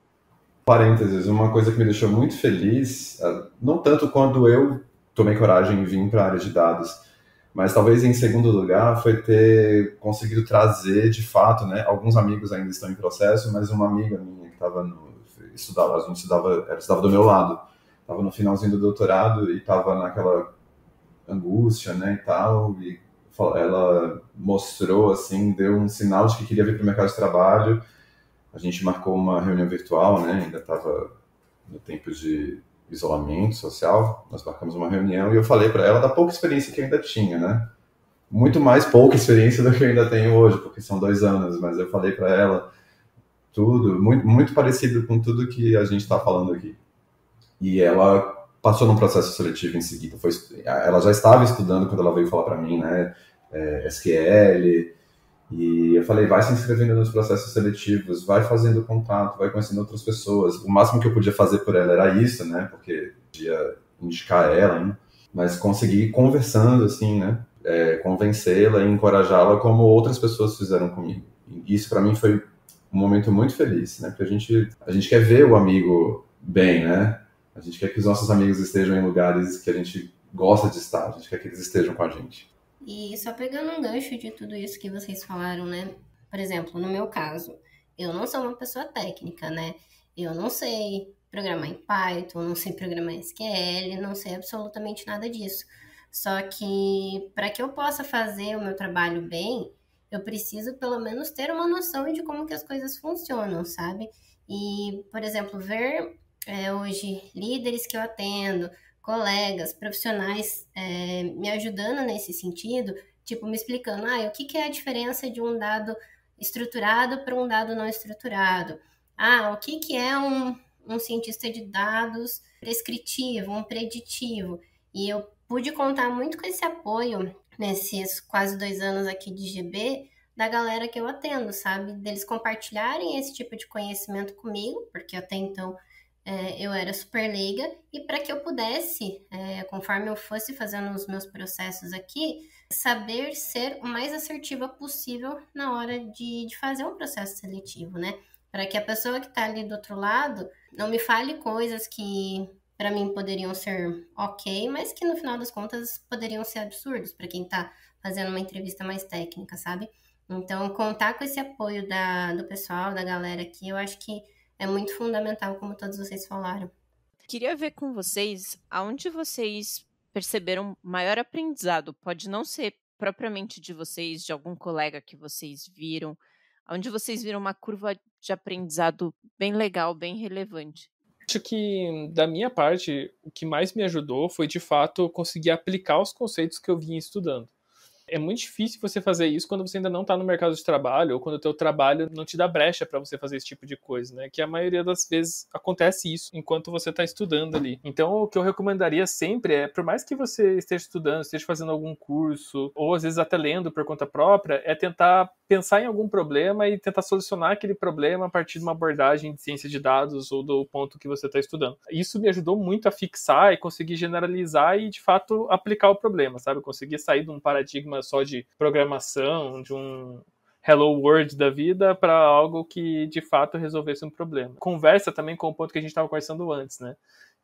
Parênteses, uma coisa que me deixou muito feliz, não tanto quando eu tomei coragem e vim para a área de dados, mas talvez em segundo lugar foi ter conseguido trazer, de fato, né, alguns amigos ainda estão em processo, mas uma amiga minha que estudava, a gente estudava do meu lado, estava no finalzinho do doutorado e estava naquela angústia, né, e tal, e ela mostrou, assim, deu um sinal de que queria vir para o mercado de trabalho. A gente marcou uma reunião virtual, né, ainda estava no tempo de isolamento social, nós marcamos uma reunião e eu falei para ela da pouca experiência que eu ainda tinha, né? Muito mais pouca experiência do que eu ainda tenho hoje, porque são 2 anos, mas eu falei para ela tudo, muito, muito parecido com tudo que a gente está falando aqui. E ela passou num processo seletivo em seguida. Ela já estava estudando quando ela veio falar para mim, né? SQL, e eu falei, vai se inscrevendo nos processos seletivos, vai fazendo contato, vai conhecendo outras pessoas. O máximo que eu podia fazer por ela era isso, né? Porque podia indicar ela, né? Mas conseguir conversando, assim, né? Convencê-la e encorajá-la como outras pessoas fizeram comigo. E isso para mim foi um momento muito feliz, né? Porque a gente quer ver o amigo bem, né? A gente quer que os nossos amigos estejam em lugares que a gente gosta de estar, a gente quer que eles estejam com a gente. E só pegando um gancho de tudo isso que vocês falaram, né? Por exemplo, no meu caso, eu não sou uma pessoa técnica, né? Eu não sei programar em Python, não sei programar em SQL, não sei absolutamente nada disso. Só que para que eu possa fazer o meu trabalho bem, eu preciso pelo menos ter uma noção de como que as coisas funcionam, sabe? E, por exemplo, ver hoje líderes que eu atendo, colegas, profissionais me ajudando nesse sentido, tipo, me explicando, o que é a diferença de um dado estruturado para um dado não estruturado? O que é um cientista de dados prescritivo, um preditivo? E eu pude contar muito com esse apoio nesses quase 2 anos aqui de GB, da galera que eu atendo, sabe? Deles compartilharem esse tipo de conhecimento comigo, porque até então eu era super leiga, e para que eu pudesse, conforme eu fosse fazendo os meus processos aqui, saber ser o mais assertiva possível na hora de fazer um processo seletivo, né? Para que a pessoa que está ali do outro lado não me fale coisas que para mim poderiam ser ok, mas que no final das contas poderiam ser absurdos para quem está fazendo uma entrevista mais técnica, sabe? Então, contar com esse apoio do pessoal, da galera aqui, eu acho que é muito fundamental, como todos vocês falaram. Queria ver com vocês aonde vocês perceberam maior aprendizado. Pode não ser propriamente de vocês, de algum colega que vocês viram, onde vocês viram uma curva de aprendizado bem legal, bem relevante. Acho que, da minha parte, o que mais me ajudou foi, de fato, conseguir aplicar os conceitos que eu vinha estudando. É muito difícil você fazer isso quando você ainda não está no mercado de trabalho ou quando o teu trabalho não te dá brecha para você fazer esse tipo de coisa, né? Que a maioria das vezes acontece isso enquanto você está estudando ali. Então, o que eu recomendaria sempre é, por mais que você esteja estudando, esteja fazendo algum curso, ou às vezes até lendo por conta própria, é tentar pensar em algum problema e tentar solucionar aquele problema a partir de uma abordagem de ciência de dados ou do ponto que você está estudando. Isso me ajudou muito a fixar e conseguir generalizar e, de fato, aplicar o problema, sabe? Eu consegui sair de um paradigma só de programação, de um Hello World da vida para algo que de fato resolvesse um problema. Conversa também com o ponto que a gente estava conversando antes, né?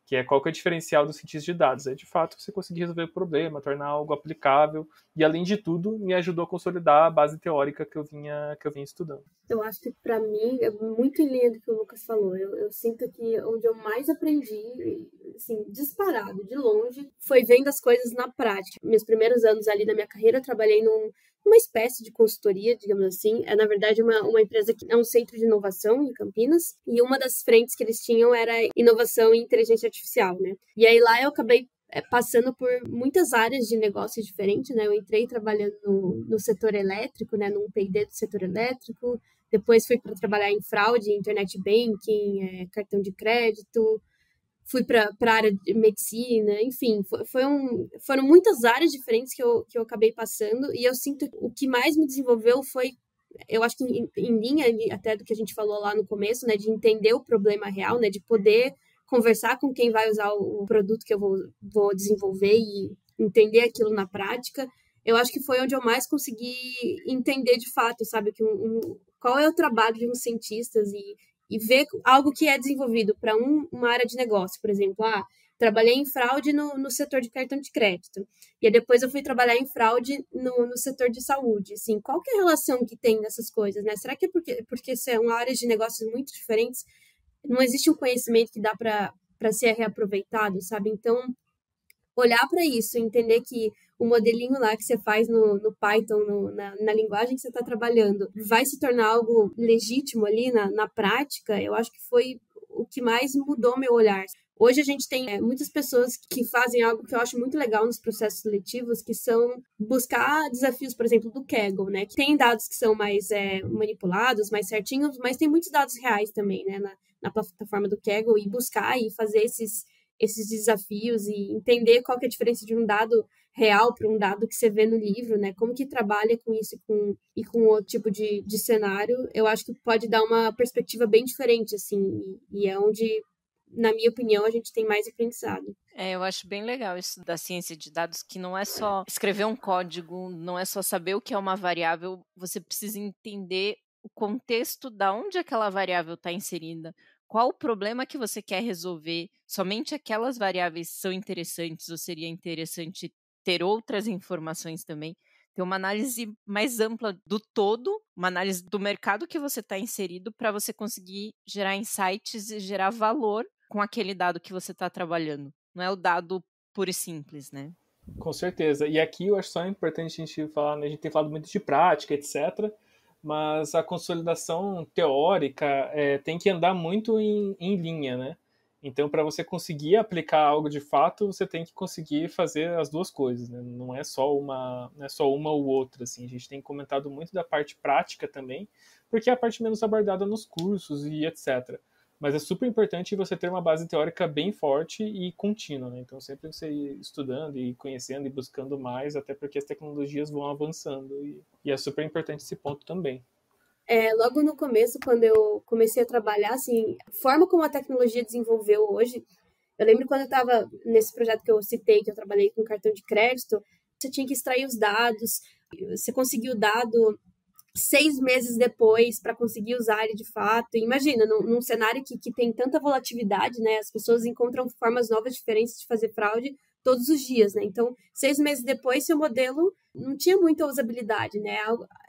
Que é qual que é o diferencial do cientista de dados. É de fato você conseguir resolver o problema, tornar algo aplicável e, além de tudo, me ajudou a consolidar a base teórica que eu vinha estudando. Eu acho que, para mim, é muito em linha do que o Lucas falou. Eu sinto que onde eu mais aprendi, assim, disparado, de longe, foi vendo as coisas na prática. Meus primeiros anos ali na minha carreira, eu trabalhei numa espécie de consultoria, digamos assim. É, na verdade, uma empresa que é um centro de inovação em Campinas. E uma das frentes que eles tinham era inovação em inteligência artificial, né? E aí lá eu acabei passando por muitas áreas de negócio diferentes, né? Eu entrei trabalhando no setor elétrico, né? Num P&D do setor elétrico. Depois fui para trabalhar em fraude, internet banking, cartão de crédito. Fui para a área de medicina, enfim, foram muitas áreas diferentes que eu acabei passando, e eu sinto que o que mais me desenvolveu foi, eu acho que em linha até do que a gente falou lá no começo, né, de entender o problema real, né, de poder conversar com quem vai usar o produto que eu vou desenvolver e entender aquilo na prática. Eu acho que foi onde eu mais consegui entender de fato, sabe, que qual é o trabalho de uns cientistas e ver algo que é desenvolvido para uma área de negócio, por exemplo, trabalhei em fraude no setor de cartão de crédito, e aí depois eu fui trabalhar em fraude no setor de saúde, assim, qual que é a relação que tem nessas coisas, né? Será que é porque são áreas de negócios muito diferentes, não existe um conhecimento que dá para ser reaproveitado, sabe? Então, olhar para isso, entender que o modelinho lá que você faz no Python, na linguagem que você está trabalhando, vai se tornar algo legítimo ali na prática, eu acho que foi o que mais mudou meu olhar. Hoje a gente tem muitas pessoas que fazem algo que eu acho muito legal nos processos seletivos, que são buscar desafios, por exemplo, do Kaggle, né? Que tem dados que são mais manipulados, mais certinhos, mas tem muitos dados reais também, né? Na plataforma do Kaggle, e buscar e fazer esses desafios e entender qual que é a diferença de um dado real para um dado que você vê no livro, né? Como que trabalha com isso e com outro tipo de cenário, eu acho que pode dar uma perspectiva bem diferente, assim, e é onde, na minha opinião, a gente tem mais aprendizado. Eu acho bem legal isso da ciência de dados, que não é só escrever um código, não é só saber o que é uma variável, você precisa entender o contexto da onde aquela variável está inserida, qual o problema que você quer resolver, somente aquelas variáveis são interessantes ou seria interessante ter outras informações também, ter uma análise mais ampla do todo, uma análise do mercado que você está inserido para você conseguir gerar insights e gerar valor com aquele dado que você está trabalhando. Não é o dado puro e simples, né? Com certeza. E aqui eu acho só importante a gente falar, né? A gente tem falado muito de prática, etc., mas a consolidação teórica tem que andar muito em linha, né? Então, para você conseguir aplicar algo de fato, você tem que conseguir fazer as duas coisas, né? Não é só uma ou outra, assim. A gente tem comentado muito da parte prática também, porque é a parte menos abordada nos cursos e etc. Mas é super importante você ter uma base teórica bem forte e contínua, né? Então, sempre você ir estudando e conhecendo e buscando mais, até porque as tecnologias vão avançando. E é super importante esse ponto também. Logo no começo, quando eu comecei a trabalhar, assim, a forma como a tecnologia desenvolveu hoje, eu lembro quando eu estava nesse projeto que eu citei, que eu trabalhei com cartão de crédito, você tinha que extrair os dados, você conseguiu o dado 6 meses depois para conseguir usar ele de fato. Imagina, num cenário que tem tanta volatilidade, né? As pessoas encontram formas novas, diferentes de fazer fraude todos os dias, né? Então, 6 meses depois, seu modelo não tinha muita usabilidade, né?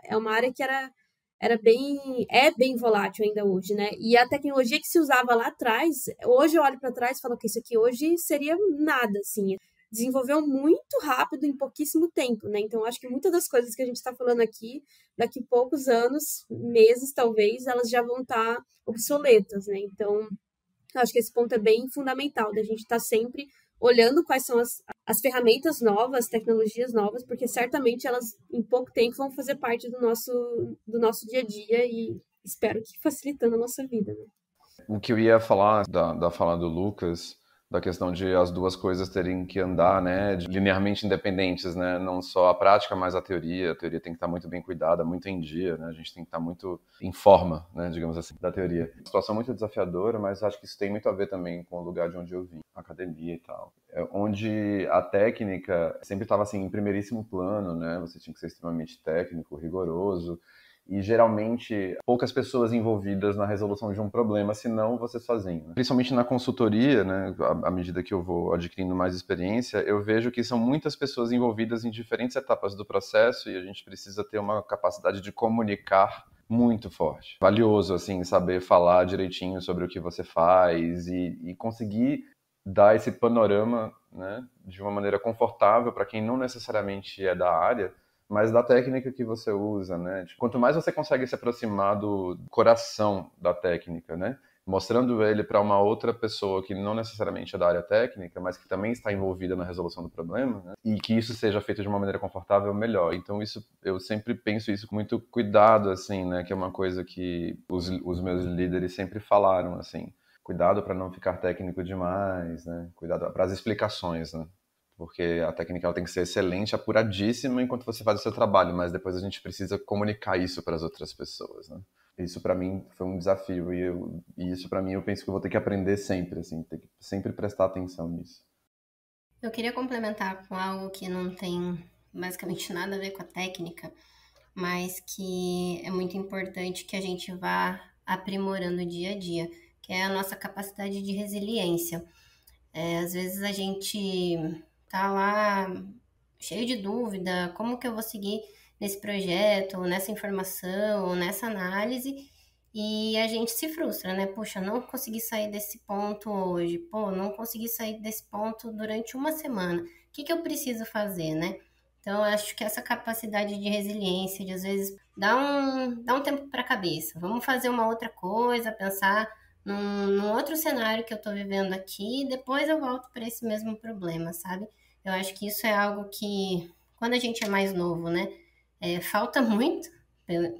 É uma área que é bem volátil ainda hoje, né? E a tecnologia que se usava lá atrás, hoje eu olho para trás e falo que isso aqui hoje seria nada, assim. Desenvolveu muito rápido em pouquíssimo tempo, né? Então, acho que muitas das coisas que a gente está falando aqui, daqui a poucos anos, meses talvez, elas já vão estar obsoletas, né? Então, acho que esse ponto é bem fundamental, da gente estar sempre olhando quais são as ferramentas novas, tecnologias novas, porque certamente elas, em pouco tempo, vão fazer parte do nosso dia a dia e espero que facilitando a nossa vida, né? O que eu ia falar da fala do Lucas, da questão de as duas coisas terem que andar, né, linearmente independentes, né, não só a prática, mas a teoria tem que estar muito bem cuidada, muito em dia, né, a gente tem que estar muito em forma, né, digamos assim, da teoria. Uma situação muito desafiadora, mas acho que isso tem muito a ver também com o lugar de onde eu vim, academia e tal, onde a técnica sempre estava assim em primeiríssimo plano, né, você tinha que ser extremamente técnico, rigoroso, e geralmente poucas pessoas envolvidas na resolução de um problema, senão você sozinho. Principalmente na consultoria, né, à medida que eu vou adquirindo mais experiência, eu vejo que são muitas pessoas envolvidas em diferentes etapas do processo e a gente precisa ter uma capacidade de comunicar muito forte. Valioso, assim, saber falar direitinho sobre o que você faz e conseguir dar esse panorama, né, de uma maneira confortável para quem não necessariamente é da área, mas da técnica que você usa, né? Quanto mais você consegue se aproximar do coração da técnica, né? Mostrando ele para uma outra pessoa que não necessariamente é da área técnica, mas que também está envolvida na resolução do problema, né? E que isso seja feito de uma maneira confortável, melhor. Então isso, eu sempre penso isso com muito cuidado, assim, né? Que é uma coisa que os meus líderes sempre falaram, assim. Cuidado para não ficar técnico demais, né? Cuidado para as explicações, né? Porque a técnica ela tem que ser excelente, apuradíssima enquanto você faz o seu trabalho, mas depois a gente precisa comunicar isso para as outras pessoas, né? Isso para mim foi um desafio e isso para mim eu penso que eu vou ter que aprender sempre, assim, ter que sempre prestar atenção nisso. Eu queria complementar com algo que não tem basicamente nada a ver com a técnica, mas que é muito importante que a gente vá aprimorando dia a dia, que é a nossa capacidade de resiliência. Às vezes a gente tá lá cheio de dúvida, como que eu vou seguir nesse projeto, ou nessa informação, ou nessa análise, e a gente se frustra, né? Puxa, não consegui sair desse ponto hoje, pô, não consegui sair desse ponto durante uma semana. O que eu preciso fazer, né? Então, eu acho que essa capacidade de resiliência, de às vezes dar um tempo para a cabeça, vamos fazer uma outra coisa, pensar num outro cenário que eu estou vivendo aqui, depois eu volto para esse mesmo problema, sabe? Eu acho que isso é algo que, quando a gente é mais novo, né, falta muito,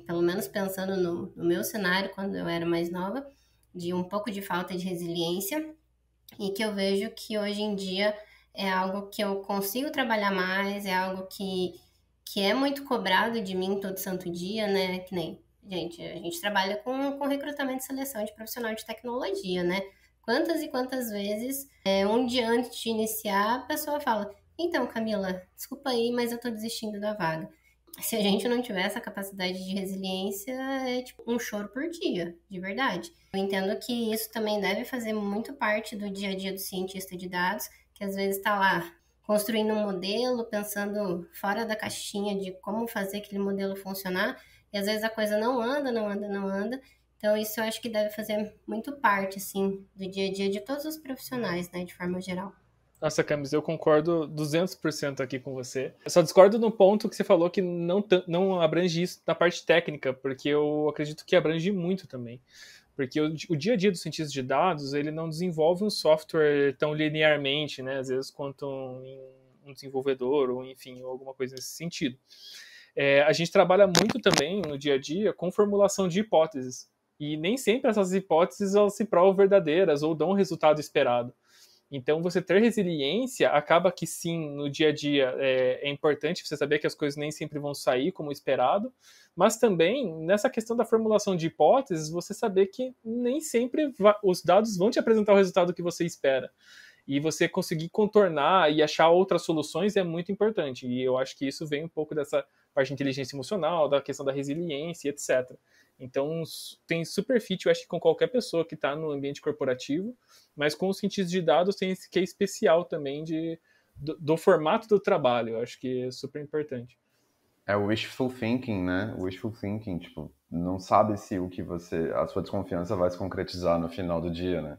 pelo menos pensando no meu cenário, quando eu era mais nova, de um pouco de falta de resiliência, e que eu vejo que hoje em dia é algo que eu consigo trabalhar mais, é algo que é muito cobrado de mim todo santo dia, né? Que nem, gente, a gente trabalha com recrutamento e seleção de profissional de tecnologia, né? Quantas e quantas vezes, um dia antes de iniciar, a pessoa fala: então, Camila, desculpa aí, mas eu tô desistindo da vaga. Se a gente não tiver essa capacidade de resiliência, é tipo um choro por dia, de verdade. Eu entendo que isso também deve fazer muito parte do dia a dia do cientista de dados, que às vezes está lá construindo um modelo, pensando fora da caixinha de como fazer aquele modelo funcionar, e às vezes a coisa não anda, não anda, não anda. Então isso eu acho que deve fazer muito parte, assim, do dia a dia de todos os profissionais, né, de forma geral. Nossa, Camis, eu concordo 200% aqui com você. Eu só discordo no ponto que você falou que não abrange isso na parte técnica, porque eu acredito que abrange muito também. Porque o dia a dia do cientista de dados, ele não desenvolve um software tão linearmente, né, às vezes, quanto um desenvolvedor, ou enfim, alguma coisa nesse sentido. A gente trabalha muito também no dia a dia com formulação de hipóteses. E nem sempre essas hipóteses elas se provam verdadeiras ou dão o resultado esperado. Então, você ter resiliência acaba que sim, no dia a dia é importante você saber que as coisas nem sempre vão sair como esperado, mas também nessa questão da formulação de hipóteses, você saber que nem sempre os dados vão te apresentar o resultado que você espera. E você conseguir contornar e achar outras soluções é muito importante. E eu acho que isso vem um pouco dessa parte de inteligência emocional, da questão da resiliência, etc. Então, tem super fit, eu acho que com qualquer pessoa que está no ambiente corporativo, mas com os cientistas de dados tem esse que é especial também do formato do trabalho. Eu acho que é super importante. É o wishful thinking, né? Wishful thinking, tipo, não sabe se a sua desconfiança vai se concretizar no final do dia, né?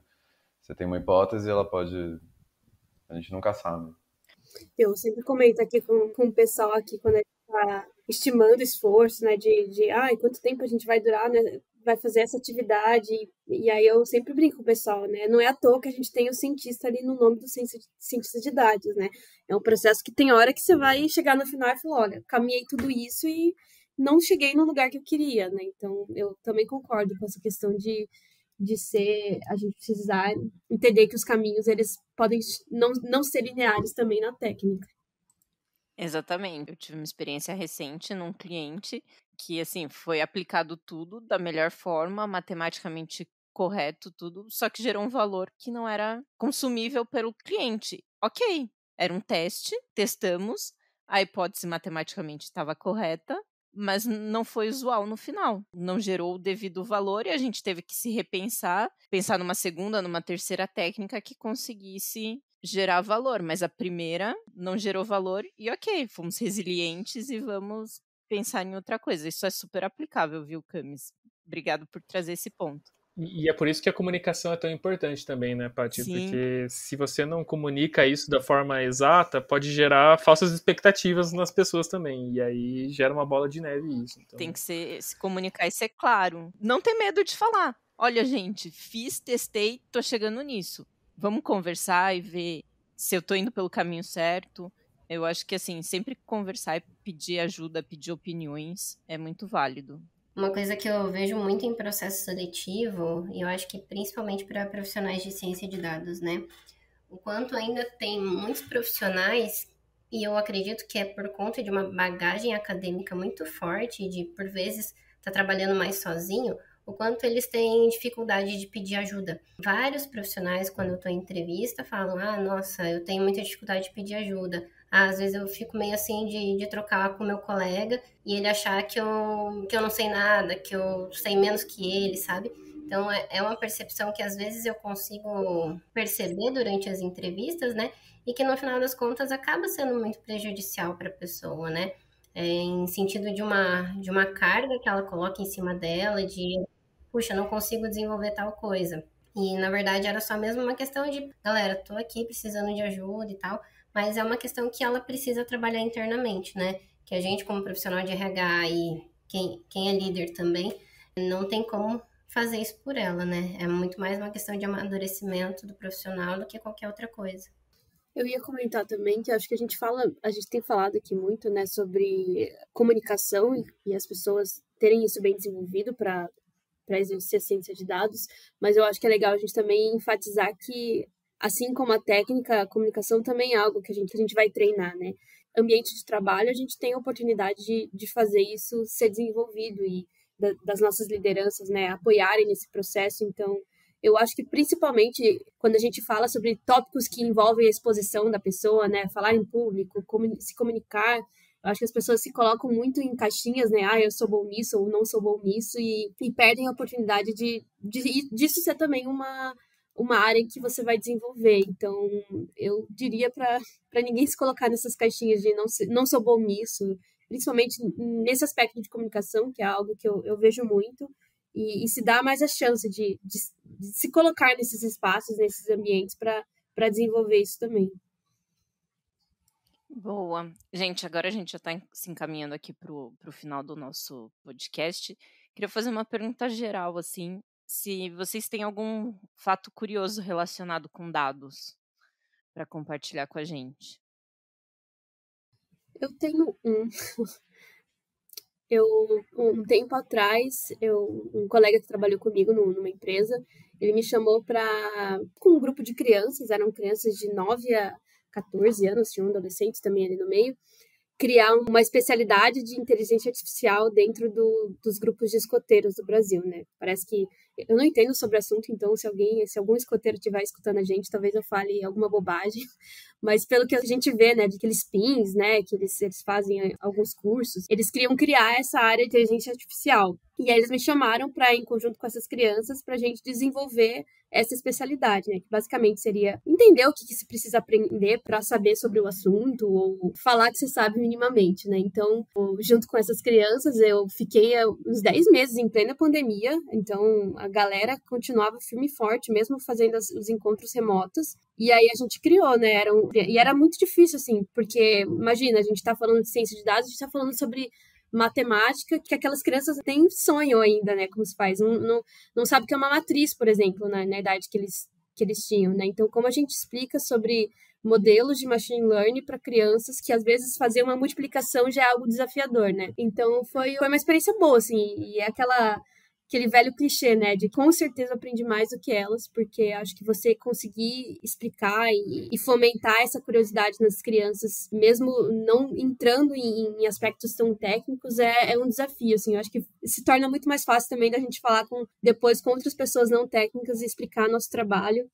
Você tem uma hipótese e a gente nunca sabe. Eu sempre comento aqui com o pessoal aqui, quando a gente está estimando esforço, né, quanto tempo a gente vai durar, né, vai fazer essa atividade, e aí eu sempre brinco com o pessoal, né, não é à toa que a gente tem o cientista ali no nome do cientista de dados, né, é um processo que tem hora que você vai chegar no final e falar, olha, caminhei tudo isso e não cheguei no lugar que eu queria, né, então eu também concordo com essa questão de a gente precisar entender que os caminhos, eles podem não ser lineares também na técnica. Exatamente. Eu tive uma experiência recente num cliente que, assim, foi aplicado tudo da melhor forma, matematicamente correto, tudo, só que gerou um valor que não era consumível pelo cliente. Ok, era um teste, testamos, a hipótese matematicamente estava correta, mas não foi usual no final. Não gerou o devido valor e a gente teve que se repensar, pensar numa segunda, numa terceira técnica que conseguisse gerar valor. Mas a primeira não gerou valor e ok, fomos resilientes e vamos pensar em outra coisa. Isso é super aplicável, viu, Camis? Obrigado por trazer esse ponto. E é por isso que a comunicação é tão importante também, né, Paty? Sim. Porque se você não comunica isso da forma exata, pode gerar falsas expectativas nas pessoas também. E aí gera uma bola de neve isso. Então... Tem que se comunicar e ser claro. Não ter medo de falar. Olha, gente, fiz, testei, tô chegando nisso. Vamos conversar e ver se eu tô indo pelo caminho certo. Eu acho que, assim, sempre conversar e pedir ajuda, pedir opiniões é muito válido. Uma coisa que eu vejo muito em processo seletivo, e eu acho que principalmente para profissionais de ciência de dados, né? O quanto ainda tem muitos profissionais, e eu acredito que é por conta de uma bagagem acadêmica muito forte, de por vezes estar trabalhando mais sozinho, o quanto eles têm dificuldade de pedir ajuda. Vários profissionais, quando eu estou em entrevista, falam, nossa, eu tenho muita dificuldade de pedir ajuda. Às vezes eu fico meio assim de trocar com meu colega e ele achar que eu não sei nada, que eu sei menos que ele, sabe? Então, é uma percepção que às vezes eu consigo perceber durante as entrevistas, né? E que no final das contas acaba sendo muito prejudicial para a pessoa, né? Em sentido de uma carga que ela coloca em cima dela, de, puxa, não consigo desenvolver tal coisa. E, na verdade, era só mesmo uma questão de, galera, tô aqui precisando de ajuda e tal, mas é uma questão que ela precisa trabalhar internamente, né? Que a gente, como profissional de RH e quem é líder também, não tem como fazer isso por ela, né? É muito mais uma questão de amadurecimento do profissional do que qualquer outra coisa. Eu ia comentar também que acho que a gente tem falado aqui muito, né, sobre comunicação e as pessoas terem isso bem desenvolvido para exercer a ciência de dados, mas eu acho que é legal a gente também enfatizar que, assim como a técnica, a comunicação também é algo que a gente vai treinar, né? Ambiente de trabalho, a gente tem a oportunidade de fazer isso ser desenvolvido e das nossas lideranças, né, apoiarem nesse processo. Então, eu acho que principalmente quando a gente fala sobre tópicos que envolvem a exposição da pessoa, né, falar em público, se comunicar, eu acho que as pessoas se colocam muito em caixinhas, né, eu sou bom nisso ou não sou bom nisso e perdem a oportunidade disso ser também uma área em que você vai desenvolver. Então, eu diria para ninguém se colocar nessas caixinhas de não sou bom nisso, principalmente nesse aspecto de comunicação, que é algo que eu vejo muito, e se dá mais a chance de se colocar nesses espaços, nesses ambientes, para desenvolver isso também. Boa. Gente, agora a gente já está se encaminhando aqui para o final do nosso podcast. Queria fazer uma pergunta geral, assim, se vocês têm algum fato curioso relacionado com dados para compartilhar com a gente. Eu tenho um tempo atrás, um colega que trabalhou comigo numa empresa, ele me chamou com um grupo de crianças, eram crianças de 9 a 14 anos, tinha um adolescente também ali no meio, criar uma especialidade de inteligência artificial dentro dos grupos de escoteiros do Brasil, né? Parece que eu não entendo sobre o assunto, então se algum escoteiro estiver escutando a gente, talvez eu fale alguma bobagem, mas pelo que a gente vê, né, daqueles pins, né, que eles fazem alguns cursos, eles queriam criar essa área de inteligência artificial. E aí eles me chamaram para, em conjunto com essas crianças, para a gente desenvolver essa especialidade, né, que basicamente seria entender o que se precisa aprender para saber sobre o assunto ou falar que você sabe minimamente, né. Então, junto com essas crianças, eu fiquei uns 10 meses em plena pandemia, então a galera continuava firme e forte, mesmo fazendo os encontros remotos. E aí a gente criou, né? E era muito difícil, assim, porque, imagina, a gente tá falando de ciência de dados, a gente tá falando sobre matemática, que aquelas crianças têm sonho ainda, né? Como se faz. Não sabe o que é uma matriz, por exemplo, na idade que eles tinham, né? Então, como a gente explica sobre modelos de machine learning para crianças que, às vezes, fazer uma multiplicação já é algo desafiador, né? Então, foi uma experiência boa, assim, e é aquele velho clichê, né, de com certeza aprendi mais do que elas, porque acho que você conseguir explicar e fomentar essa curiosidade nas crianças, mesmo não entrando em aspectos tão técnicos, é um desafio, assim, eu acho que se torna muito mais fácil também da gente falar depois com outras pessoas não técnicas e explicar nosso trabalho.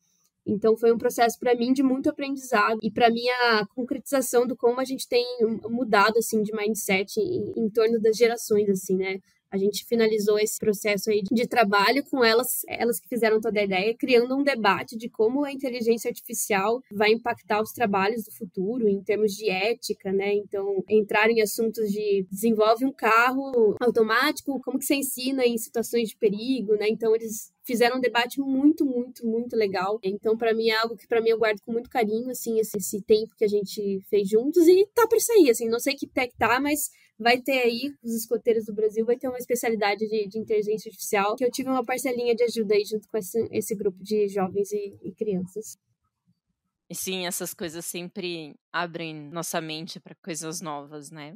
Então foi um processo para mim de muito aprendizado e para mim a concretização do como a gente tem mudado assim de mindset em torno das gerações assim, né? A gente finalizou esse processo aí de trabalho com elas que fizeram toda a ideia, criando um debate de como a inteligência artificial vai impactar os trabalhos do futuro em termos de ética, né? Então, entrar em assuntos de desenvolve um carro automático, como que você ensina em situações de perigo, né? Então, eles fizeram um debate muito, muito, muito legal. Então, para mim, é algo que para mim eu guardo com muito carinho, assim, esse tempo que a gente fez juntos e tá para sair, assim, não sei que pé que tá, mas vai ter aí, os escoteiros do Brasil, vai ter uma especialidade de inteligência artificial, que eu tive uma parcelinha de ajuda aí junto com esse grupo de jovens e crianças. E sim, essas coisas sempre abrem nossa mente para coisas novas, né?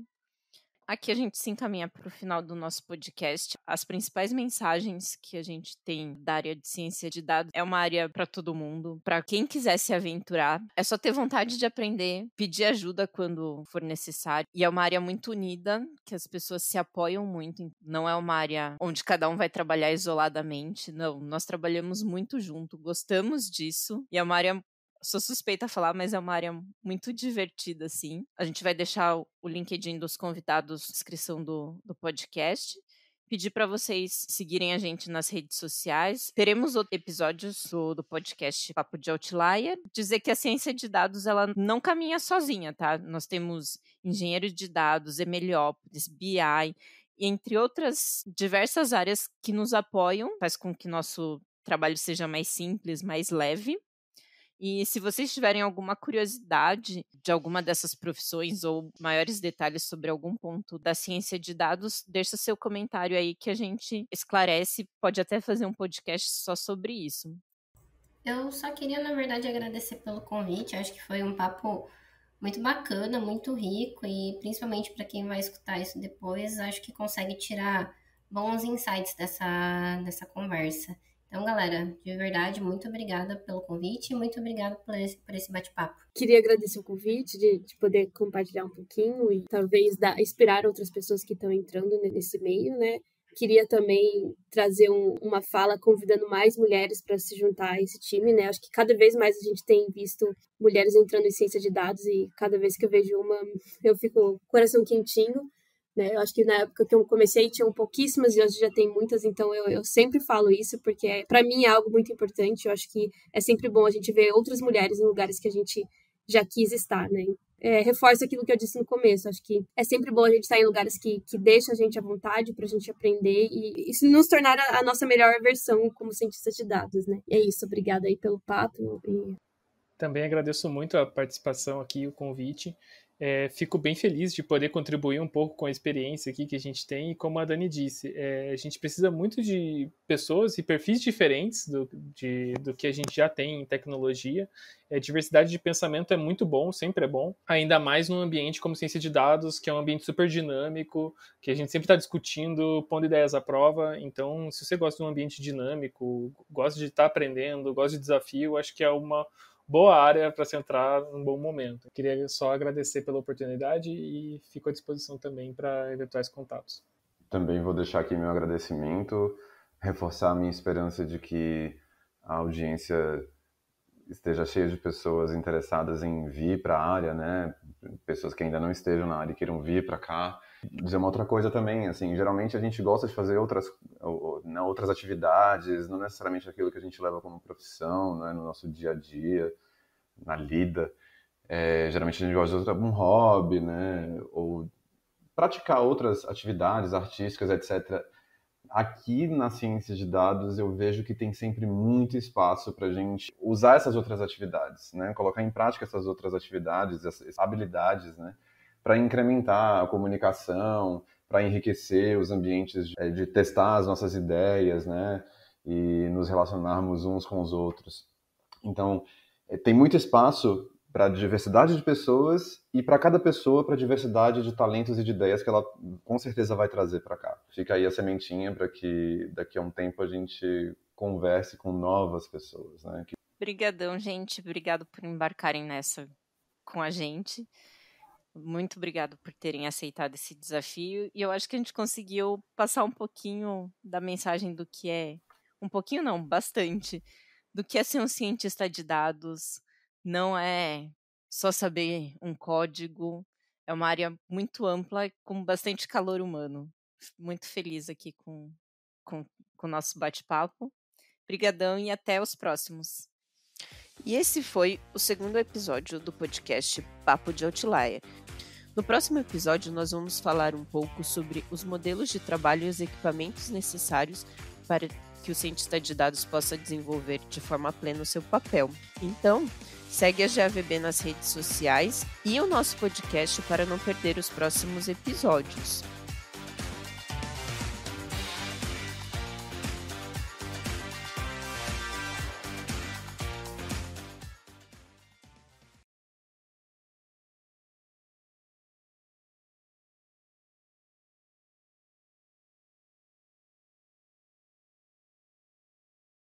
Aqui a gente se encaminha para o final do nosso podcast. As principais mensagens que a gente tem da área de ciência de dados é uma área para todo mundo, para quem quiser se aventurar. É só ter vontade de aprender, pedir ajuda quando for necessário. E é uma área muito unida, que as pessoas se apoiam muito. Não é uma área onde cada um vai trabalhar isoladamente. Não, nós trabalhamos muito junto, gostamos disso. E é uma área... Sou suspeita a falar, mas é uma área muito divertida, assim. A gente vai deixar o LinkedIn dos convidados na descrição do podcast. Pedir para vocês seguirem a gente nas redes sociais. Teremos outros episódios do podcast Papo de Outlier. Dizer que a ciência de dados ela não caminha sozinha, tá? Nós temos engenheiros de dados, MLOps, BI, entre outras diversas áreas que nos apoiam, faz com que nosso trabalho seja mais simples, mais leve. E se vocês tiverem alguma curiosidade de alguma dessas profissões ou maiores detalhes sobre algum ponto da ciência de dados, deixa seu comentário aí que a gente esclarece, pode até fazer um podcast só sobre isso. Eu só queria, na verdade, agradecer pelo convite. Acho que foi um papo muito bacana, muito rico e principalmente para quem vai escutar isso depois, acho que consegue tirar bons insights dessa conversa. Então, galera, de verdade, muito obrigada pelo convite e muito obrigada por esse bate-papo. Queria agradecer o convite de poder compartilhar um pouquinho e talvez inspirar outras pessoas que estão entrando nesse meio, né? Queria também trazer uma fala convidando mais mulheres para se juntar a esse time, né? Acho que cada vez mais a gente tem visto mulheres entrando em ciência de dados e cada vez que eu vejo uma, eu fico com o coração quentinho, né? Eu acho que na época que eu comecei tinham pouquíssimas e hoje já tem muitas, então eu sempre falo isso porque para mim é algo muito importante. Eu acho que é sempre bom a gente ver outras mulheres em lugares que a gente já quis estar, né? Reforça aquilo que eu disse no começo. Acho que é sempre bom a gente estar em lugares que deixam a gente à vontade para a gente aprender e isso nos tornar a nossa melhor versão como cientista de dados, né? E é isso. Obrigada aí pelo papo. Também agradeço muito a participação aqui, o convite. Fico bem feliz de poder contribuir um pouco com a experiência aqui que a gente tem e como a Dani disse, a gente precisa muito de pessoas e perfis diferentes do que a gente já tem em tecnologia. Diversidade de pensamento é muito bom, sempre é bom, ainda mais num ambiente como ciência de dados, que é um ambiente super dinâmico, que a gente sempre está discutindo, pondo ideias à prova. Então, se você gosta de um ambiente dinâmico, gosta de estar aprendendo, gosta de desafio, acho que é uma boa área para se entrar num bom momento. Queria só agradecer pela oportunidade e fico à disposição também para eventuais contatos. Também vou deixar aqui meu agradecimento, reforçar a minha esperança de que a audiência esteja cheia de pessoas interessadas em vir para a área, né? Pessoas que ainda não estejam na área e queiram vir para cá. Dizer uma outra coisa também, assim, geralmente a gente gosta de fazer outras atividades, não necessariamente aquilo que a gente leva como profissão, né, no nosso dia a dia, na lida. Geralmente a gente gosta de algum hobby, né, ou praticar outras atividades artísticas, etc. Aqui na ciência de dados eu vejo que tem sempre muito espaço para a gente usar essas outras atividades, né, colocar em prática essas outras atividades, essas habilidades, né, para incrementar a comunicação, para enriquecer os ambientes de testar as nossas ideias, né, e nos relacionarmos uns com os outros. Então, tem muito espaço para a diversidade de pessoas e para cada pessoa, para a diversidade de talentos e de ideias que ela com certeza vai trazer para cá. Fica aí a sementinha para que daqui a um tempo a gente converse com novas pessoas, né? Obrigadão, gente. Obrigado por embarcarem nessa com a gente. Muito obrigado por terem aceitado esse desafio. E eu acho que a gente conseguiu passar um pouquinho da mensagem do que é... Um pouquinho não, bastante. do que é ser um cientista de dados. Não é só saber um código, é uma área muito ampla e com bastante calor humano. Muito feliz aqui com o nosso bate-papo. Obrigadão e até os próximos. E esse foi o segundo episódio do podcast Papo de Outlier. No próximo episódio, nós vamos falar um pouco sobre os modelos de trabalho e os equipamentos necessários para que o cientista de dados possa desenvolver de forma plena o seu papel. Então, segue a GAVB nas redes sociais e o nosso podcast para não perder os próximos episódios.